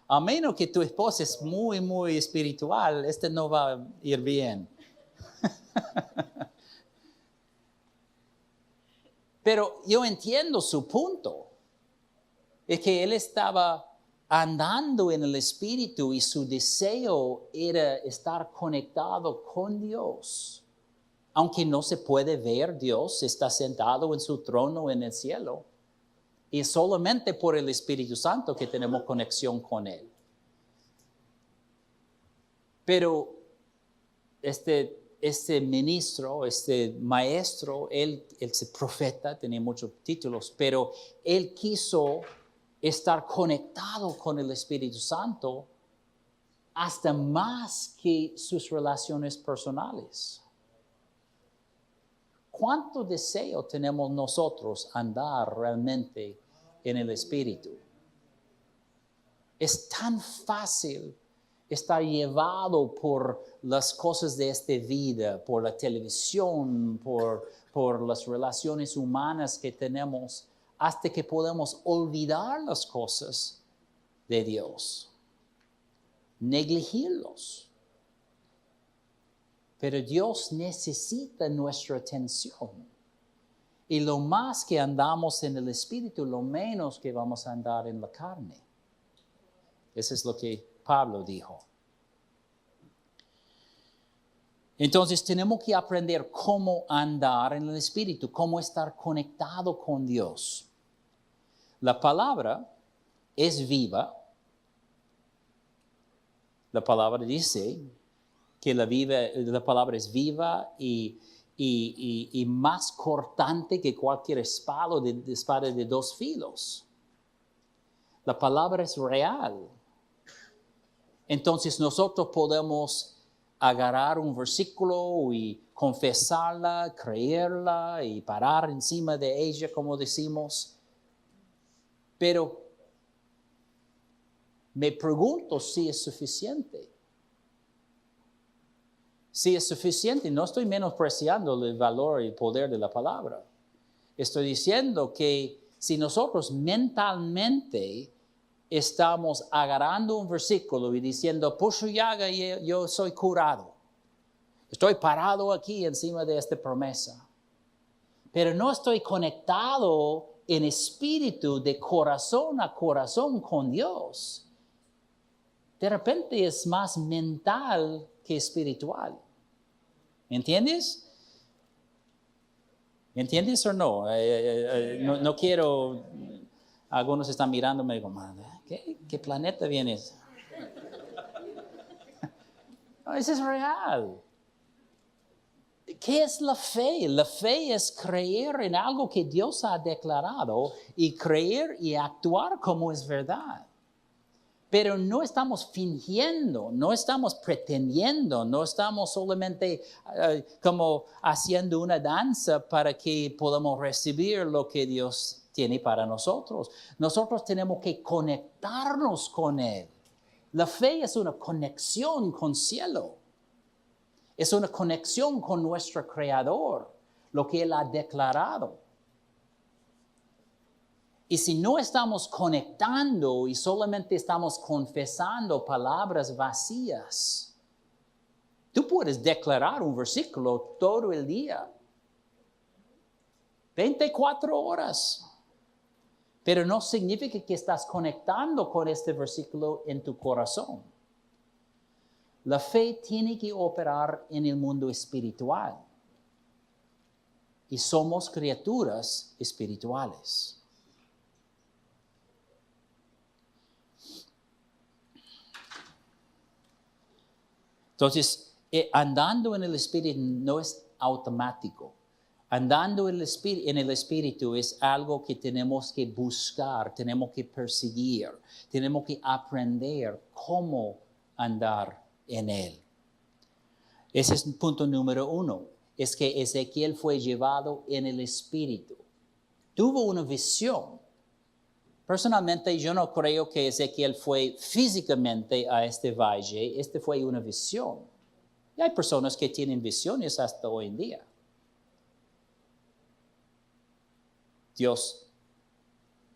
Speaker 1: A menos que tu esposa es muy, muy espiritual, no va a ir bien. Pero yo entiendo su punto. Es que él estaba andando en el Espíritu y su deseo era estar conectado con Dios. Aunque no se puede ver, Dios está sentado en su trono en el cielo. Y es solamente por el Espíritu Santo que tenemos conexión con Él. Pero este ministro, este maestro, él es profeta, tenía muchos títulos, pero él quiso estar conectado con el Espíritu Santo hasta más que sus relaciones personales. ¿Cuánto deseo tenemos nosotros andar realmente en el Espíritu? Es tan fácil estar llevado por las cosas de esta vida, por la televisión, por las relaciones humanas que tenemos, hasta que podemos olvidar las cosas de Dios, negligirlos. Pero Dios necesita nuestra atención. Y lo más que andamos en el Espíritu, lo menos que vamos a andar en la carne. Eso es lo que Pablo dijo. Entonces tenemos que aprender cómo andar en el Espíritu, cómo estar conectado con Dios. La palabra es viva. La palabra dice que la palabra es viva y más cortante que cualquier espada de dos filos. La palabra es real. Entonces nosotros podemos agarrar un versículo y confesarla, creerla y parar encima de ella, como decimos. Pero me pregunto si es suficiente. Si es suficiente, no estoy menospreciando el valor y el poder de la palabra. Estoy diciendo que si nosotros mentalmente estamos agarrando un versículo y diciendo, por su llaga yo soy curado. Estoy parado aquí encima de esta promesa. Pero no estoy conectado en espíritu de corazón a corazón con Dios. De repente es más mental que espiritual. ¿Me entiendes? ¿Me entiendes o no? No quiero... Algunos están mirándome y digo, ¿qué planeta vienes? No, eso es real. ¿Qué es la fe? La fe es creer en algo que Dios ha declarado y creer y actuar como es verdad. Pero no estamos fingiendo, no estamos pretendiendo, no estamos solamente como haciendo una danza para que podamos recibir lo que Dios tiene para nosotros. Nosotros tenemos que conectarnos con Él. La fe es una conexión con cielo. Es una conexión con nuestro Creador, lo que Él ha declarado. Y si no estamos conectando y solamente estamos confesando palabras vacías, tú puedes declarar un versículo todo el día, 24 horas, pero no significa que estás conectando con este versículo en tu corazón. La fe tiene que operar en el mundo espiritual y somos criaturas espirituales. Entonces, andando en el Espíritu no es automático. Andando en el Espíritu es algo que tenemos que buscar, tenemos que perseguir, tenemos que aprender cómo andar en Él. Ese es el punto número 1, es que Ezequiel fue llevado en el Espíritu. Tuvo una visión. Personalmente, yo no creo que Ezequiel fue físicamente a este valle. Este fue una visión. Y hay personas que tienen visiones hasta hoy en día. Dios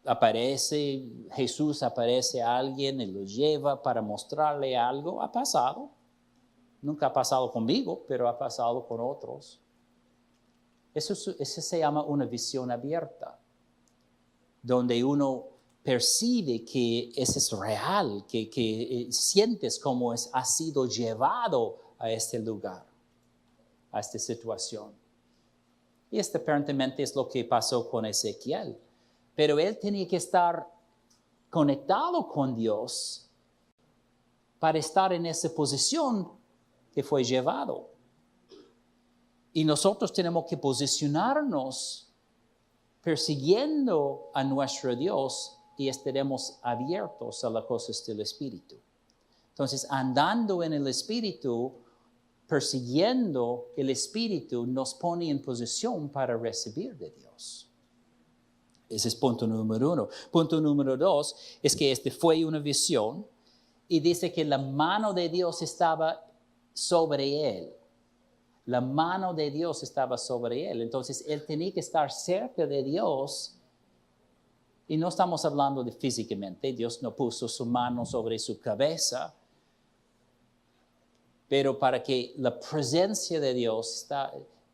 Speaker 1: aparece, Jesús aparece a alguien y lo lleva para mostrarle algo. Ha pasado. Nunca ha pasado conmigo, pero ha pasado con otros. Eso se llama una visión abierta, donde uno percibe que eso es real, que sientes como ha sido llevado a este lugar, a esta situación. Y aparentemente es lo que pasó con Ezequiel. Pero él tenía que estar conectado con Dios para estar en esa posición que fue llevado. Y nosotros tenemos que posicionarnos persiguiendo a nuestro Dios y estaremos abiertos a las cosas del Espíritu. Entonces, andando en el Espíritu, persiguiendo el Espíritu, nos pone en posición para recibir de Dios. Ese es punto número 1. Punto número 2 es que fue una visión y dice que la mano de Dios estaba sobre él. La mano de Dios estaba sobre él. Entonces, él tenía que estar cerca de Dios. Y no estamos hablando de físicamente. Dios no puso su mano sobre su cabeza. Pero para que la presencia de Dios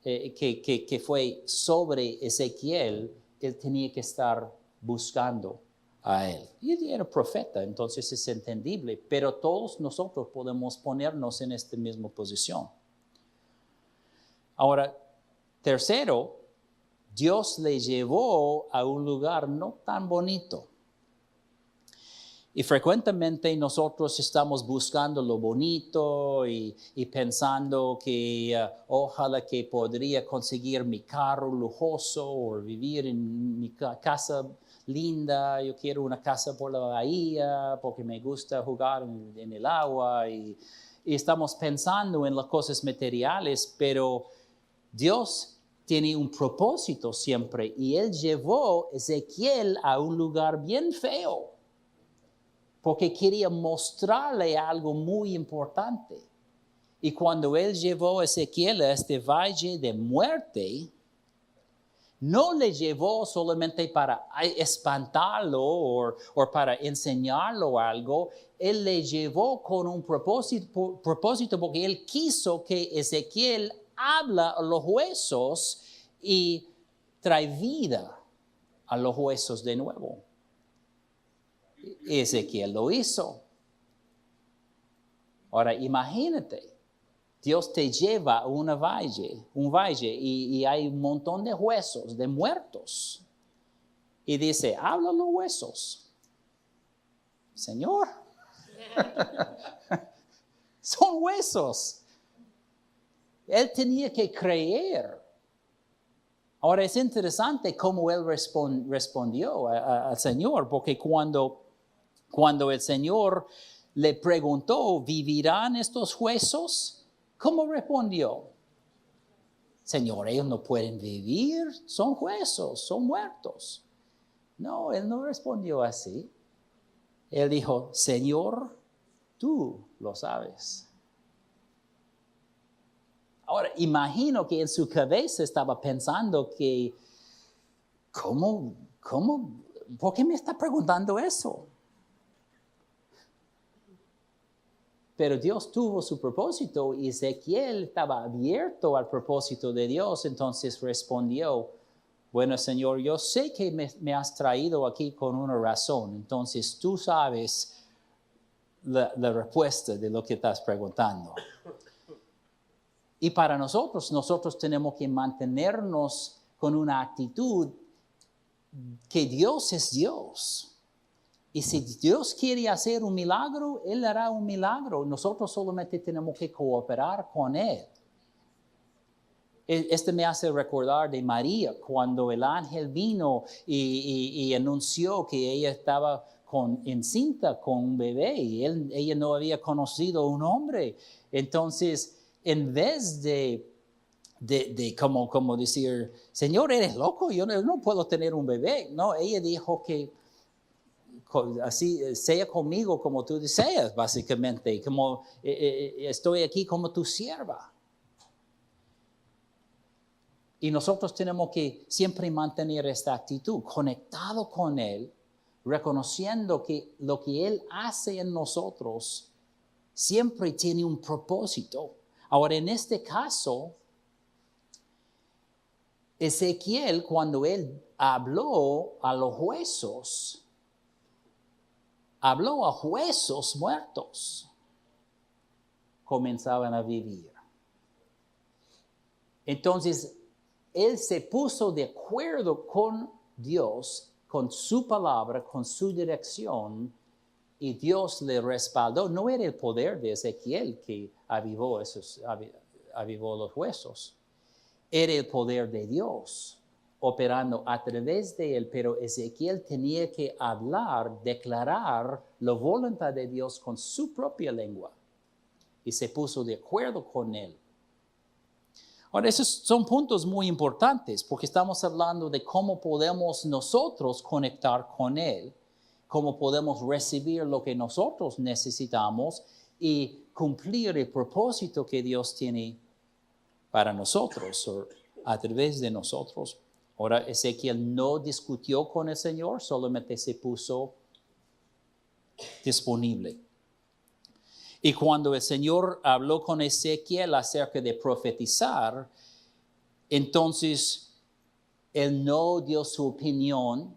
Speaker 1: que fue sobre Ezequiel, él tenía que estar buscando a él. Y él era profeta, entonces es entendible. Pero todos nosotros podemos ponernos en esta misma posición. Ahora, tercero, Dios le llevó a un lugar no tan bonito. Y frecuentemente nosotros estamos buscando lo bonito y pensando que ojalá que podría conseguir mi carro lujoso o vivir en mi casa linda. Yo quiero una casa por la bahía porque me gusta jugar en el agua. Y estamos pensando en las cosas materiales, pero Dios tiene un propósito siempre. Y Él llevó a Ezequiel a un lugar bien feo, porque quería mostrarle algo muy importante. Y cuando Él llevó a Ezequiel a este valle de muerte, no le llevó solamente para espantarlo o para enseñarlo algo. Él le llevó con un propósito porque Él quiso que Ezequiel habla a los huesos y trae vida a los huesos de nuevo. Ezequiel lo hizo. Ahora imagínate, Dios te lleva a un valle y hay un montón de huesos, de muertos. Y dice, habla los huesos. Señor, son huesos. Él tenía que creer. Ahora es interesante cómo él respondió al Señor, porque cuando el Señor le preguntó, ¿vivirán estos huesos? ¿Cómo respondió? Señor, ellos no pueden vivir, son huesos, son muertos. No, él no respondió así. Él dijo, Señor, tú lo sabes. Ahora, imagino que en su cabeza estaba pensando que, ¿cómo? ¿Por qué me está preguntando eso? Pero Dios tuvo su propósito y Ezequiel estaba abierto al propósito de Dios. Entonces respondió, bueno, Señor, yo sé que me has traído aquí con una razón. Entonces tú sabes la respuesta de lo que estás preguntando. Y para nosotros tenemos que mantenernos con una actitud que Dios es Dios. Y si Dios quiere hacer un milagro, Él hará un milagro. Nosotros solamente tenemos que cooperar con Él. Me hace recordar de María, cuando el ángel vino y anunció que ella estaba encinta con un bebé y ella no había conocido a un hombre. Entonces, en vez de como decir, Señor, eres loco, yo no puedo tener un bebé. No, ella dijo que así sea conmigo como tú deseas, básicamente, como estoy aquí como tu sierva. Y nosotros tenemos que siempre mantener esta actitud, conectado con Él, reconociendo que lo que Él hace en nosotros siempre tiene un propósito. Ahora, en este caso, Ezequiel, cuando él habló a los huesos, habló a huesos muertos, comenzaban a vivir. Entonces, él se puso de acuerdo con Dios, con su palabra, con su dirección, y Dios le respaldó. No era el poder de Ezequiel que avivó los huesos. Era el poder de Dios operando a través de él, pero Ezequiel tenía que hablar, declarar la voluntad de Dios con su propia lengua y se puso de acuerdo con él. Ahora, esos son puntos muy importantes porque estamos hablando de cómo podemos nosotros conectar con Él, cómo podemos recibir lo que nosotros necesitamos y cumplir el propósito que Dios tiene para nosotros o a través de nosotros. Ahora, Ezequiel no discutió con el Señor, solamente se puso disponible. Y cuando el Señor habló con Ezequiel acerca de profetizar, entonces él no dio su opinión.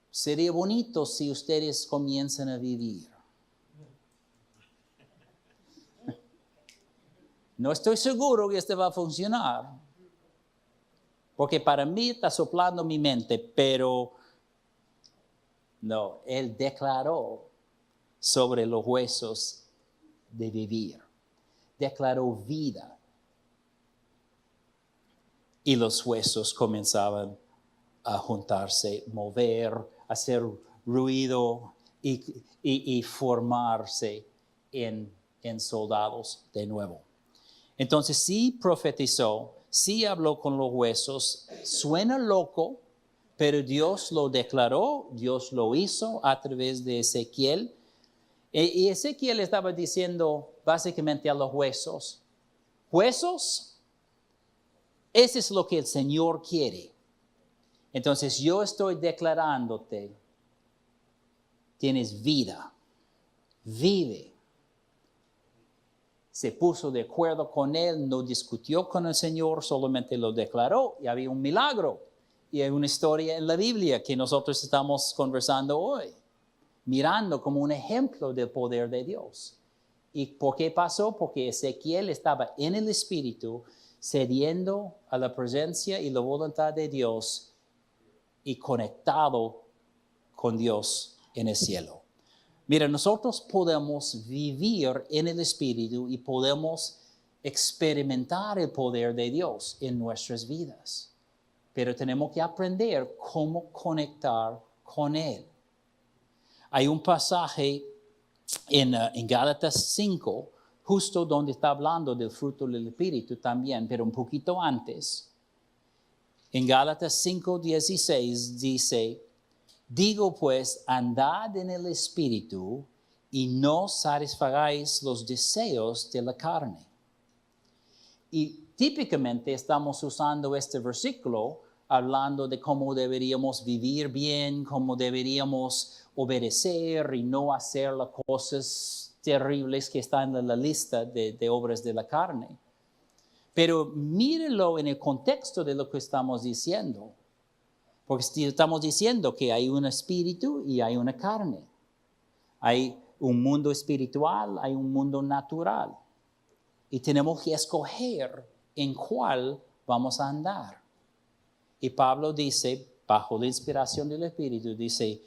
Speaker 1: Sería bonito si ustedes comienzan a vivir. No estoy seguro que esto va a funcionar, porque para mí está soplando mi mente, pero No, Él declaró sobre los huesos de vivir. Declaró vida. Y los huesos comenzaban a juntarse, mover, hacer ruido y formarse en soldados de nuevo. Entonces sí profetizó, sí habló con los huesos. Suena loco, pero Dios lo declaró, Dios lo hizo a través de Ezequiel. Y Ezequiel estaba diciendo básicamente a los huesos, huesos, eso es lo que el Señor quiere. Entonces yo estoy declarándote, tienes vida, vive. Se puso de acuerdo con él, no discutió con el Señor, solamente lo declaró y había un milagro. Y hay una historia en la Biblia que nosotros estamos conversando hoy, mirando como un ejemplo del poder de Dios. ¿Y por qué pasó? Porque Ezequiel estaba en el Espíritu, cediendo a la presencia y la voluntad de Dios y conectado con Dios en el cielo. Mira, nosotros podemos vivir en el Espíritu y podemos experimentar el poder de Dios en nuestras vidas. Pero tenemos que aprender cómo conectar con Él. Hay un pasaje en Gálatas 5, justo donde está hablando del fruto del Espíritu también, pero un poquito antes. En Gálatas 5:16 dice, digo pues, andad en el Espíritu y no satisfagáis los deseos de la carne. Y típicamente estamos usando este versículo hablando de cómo deberíamos vivir bien, cómo deberíamos obedecer y no hacer las cosas terribles que están en la lista de obras de la carne. Pero mírenlo en el contexto de lo que estamos diciendo. Porque estamos diciendo que hay un espíritu y hay una carne. Hay un mundo espiritual, hay un mundo natural. Y tenemos que escoger en cuál vamos a andar. Y Pablo dice, bajo la inspiración del Espíritu, dice,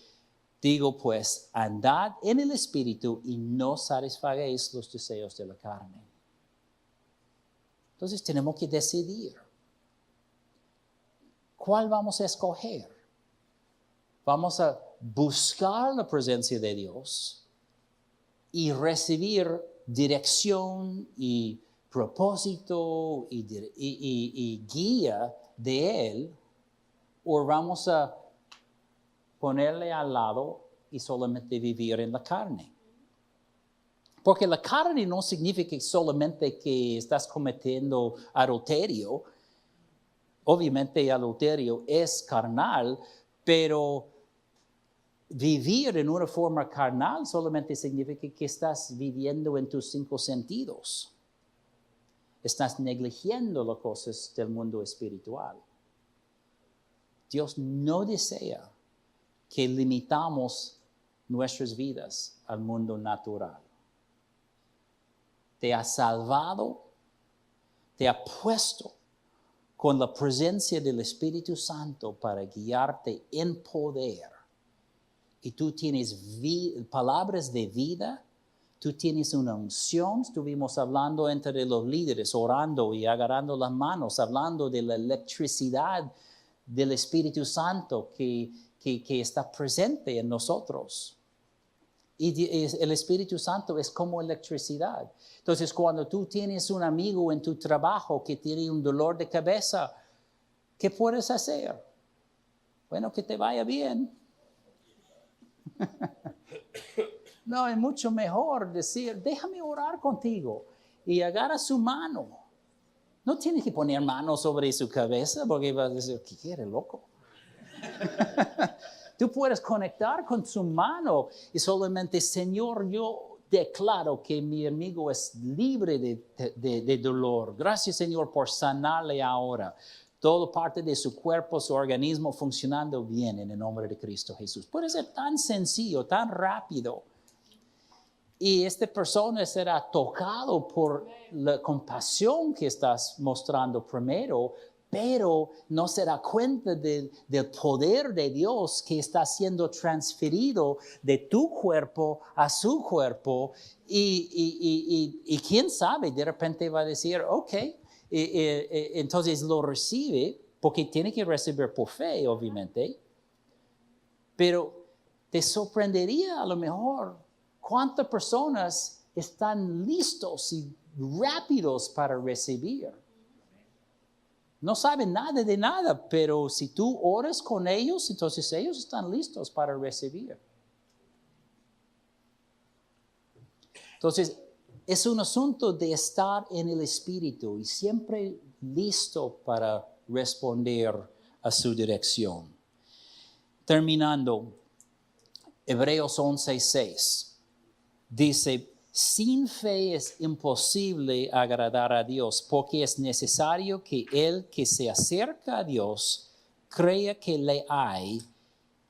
Speaker 1: digo pues, andad en el Espíritu y no satisfagáis los deseos de la carne. Entonces tenemos que decidir. ¿Cuál vamos a escoger? Vamos a buscar la presencia de Dios y recibir dirección y propósito y guía de Él, o vamos a ponerle al lado y solamente vivir en la carne. Porque la carne no significa solamente que estás cometiendo adulterio. Obviamente el adulterio es carnal, pero vivir en una forma carnal solamente significa que estás viviendo en tus 5 sentidos. Estás negligiendo las cosas del mundo espiritual. Dios no desea que limitamos nuestras vidas al mundo natural. Te ha salvado, te ha puesto con la presencia del Espíritu Santo para guiarte en poder. Y tú tienes palabras de vida, tú tienes una unción. Estuvimos hablando entre los líderes, orando y agarrando las manos, hablando de la electricidad del Espíritu Santo que está presente en nosotros. Y el Espíritu Santo es como electricidad. Entonces, cuando tú tienes un amigo en tu trabajo que tiene un dolor de cabeza, ¿qué puedes hacer? Bueno, que te vaya bien. No, es mucho mejor decir, déjame orar contigo y agarra su mano. No tienes que poner mano sobre su cabeza porque vas a decir, ¿qué quiere, loco? Tú puedes conectar con su mano y solamente, Señor, yo declaro que mi amigo es libre de dolor. Gracias, Señor, por sanarle ahora. Toda parte de su cuerpo, su organismo funcionando bien en el nombre de Cristo Jesús. Puede ser tan sencillo, tan rápido. Y esta persona será tocado por la compasión que estás mostrando primero, pero no se da cuenta del poder de Dios que está siendo transferido de tu cuerpo a su cuerpo. Y quién sabe, de repente va a decir, ok, entonces lo recibe, porque tiene que recibir por fe, obviamente. Pero te sorprendería a lo mejor cuántas personas están listos y rápidos para recibir. No saben nada de nada, pero si tú oras con ellos, entonces ellos están listos para recibir. Entonces, es un asunto de estar en el Espíritu y siempre listo para responder a su dirección. Terminando, Hebreos 11:6 dice, sin fe es imposible agradar a Dios, porque es necesario que el que se acerca a Dios crea que le hay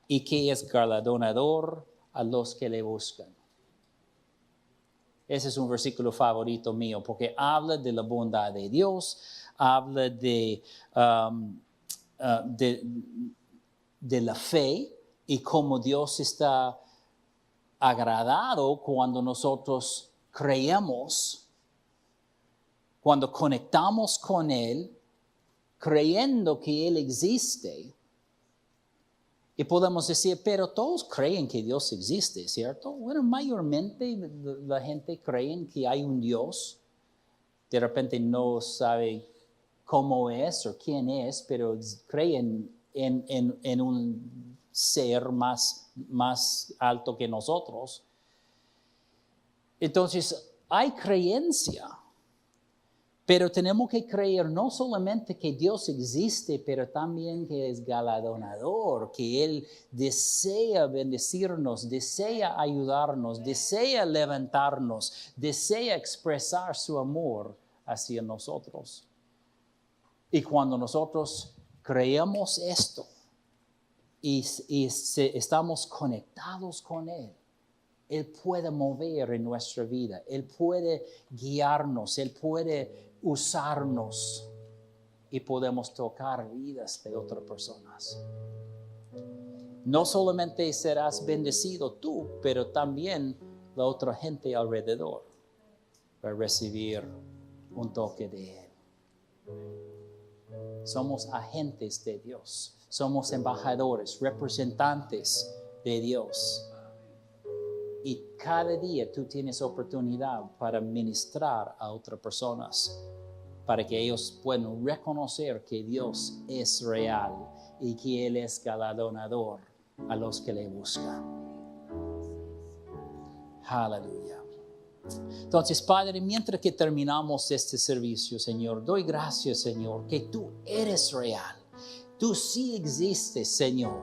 Speaker 1: y que es galardonador a los que le buscan. Ese es un versículo favorito mío, porque habla de la bondad de Dios, habla de la fe y cómo Dios está agradado cuando nosotros creemos, cuando conectamos con Él, creyendo que Él existe. Y podemos decir, pero todos creen que Dios existe, ¿cierto? Bueno, mayormente la gente cree que hay un Dios. De repente no sabe cómo es o quién es, pero creen en un ser más alto que nosotros. Entonces, hay creencia, pero tenemos que creer no solamente que Dios existe, pero también que es galardonador, que Él desea bendecirnos, desea ayudarnos, desea levantarnos, desea expresar su amor hacia nosotros. Y cuando nosotros creemos esto, y estamos conectados con Él, Él puede mover en nuestra vida, Él puede guiarnos, Él puede usarnos y podemos tocar vidas de otras personas. No solamente serás bendecido tú, pero también la otra gente alrededor va a recibir un toque de Él. Somos agentes de Dios. Somos embajadores, representantes de Dios. Y cada día tú tienes oportunidad para ministrar a otras personas, para que ellos puedan reconocer que Dios es real y que Él es galardonador a los que le buscan. Aleluya. Entonces, Padre, mientras que terminamos este servicio, Señor, doy gracias, Señor, que tú eres real. Tú sí existes, Señor.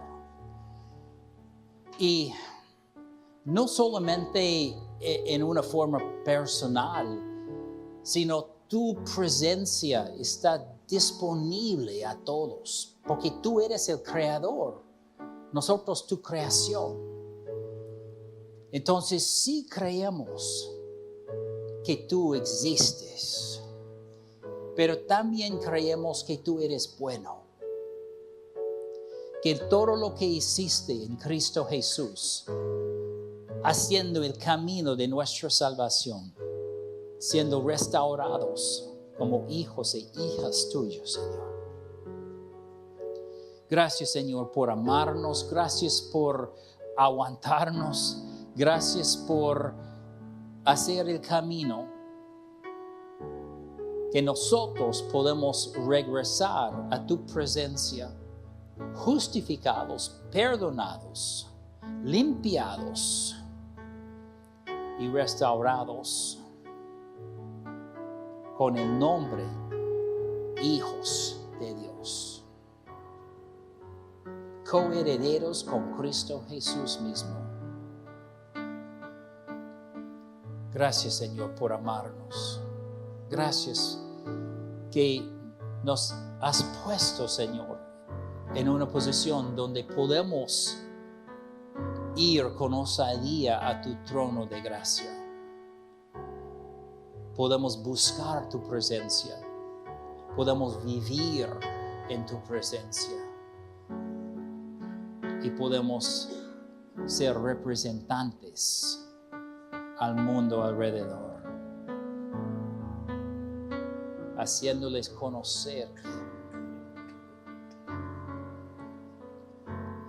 Speaker 1: Y no solamente en una forma personal, sino tu presencia está disponible a todos, porque tú eres el creador, nosotros tu creación. Entonces sí creemos que tú existes, pero también creemos que tú eres bueno, que todo lo que hiciste en Cristo Jesús, haciendo el camino de nuestra salvación, siendo restaurados como hijos e hijas tuyos, Señor. Gracias, Señor, por amarnos, gracias por aguantarnos, gracias por hacer el camino que nosotros podemos regresar a tu presencia, justificados, perdonados, limpiados y restaurados con el nombre hijos de Dios, coherederos con Cristo Jesús mismo. Gracias, Señor, por amarnos. Gracias que nos has puesto, Señor, en una posición donde podemos ir con osadía a tu trono de gracia. Podemos buscar tu presencia. Podemos vivir en tu presencia. Y podemos ser representantes al mundo alrededor, haciéndoles conocer.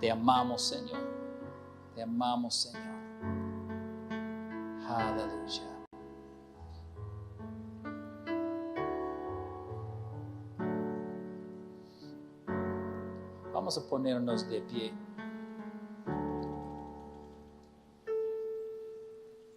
Speaker 1: Te amamos, Señor. Te amamos, Señor. Aleluya. Vamos a ponernos de pie.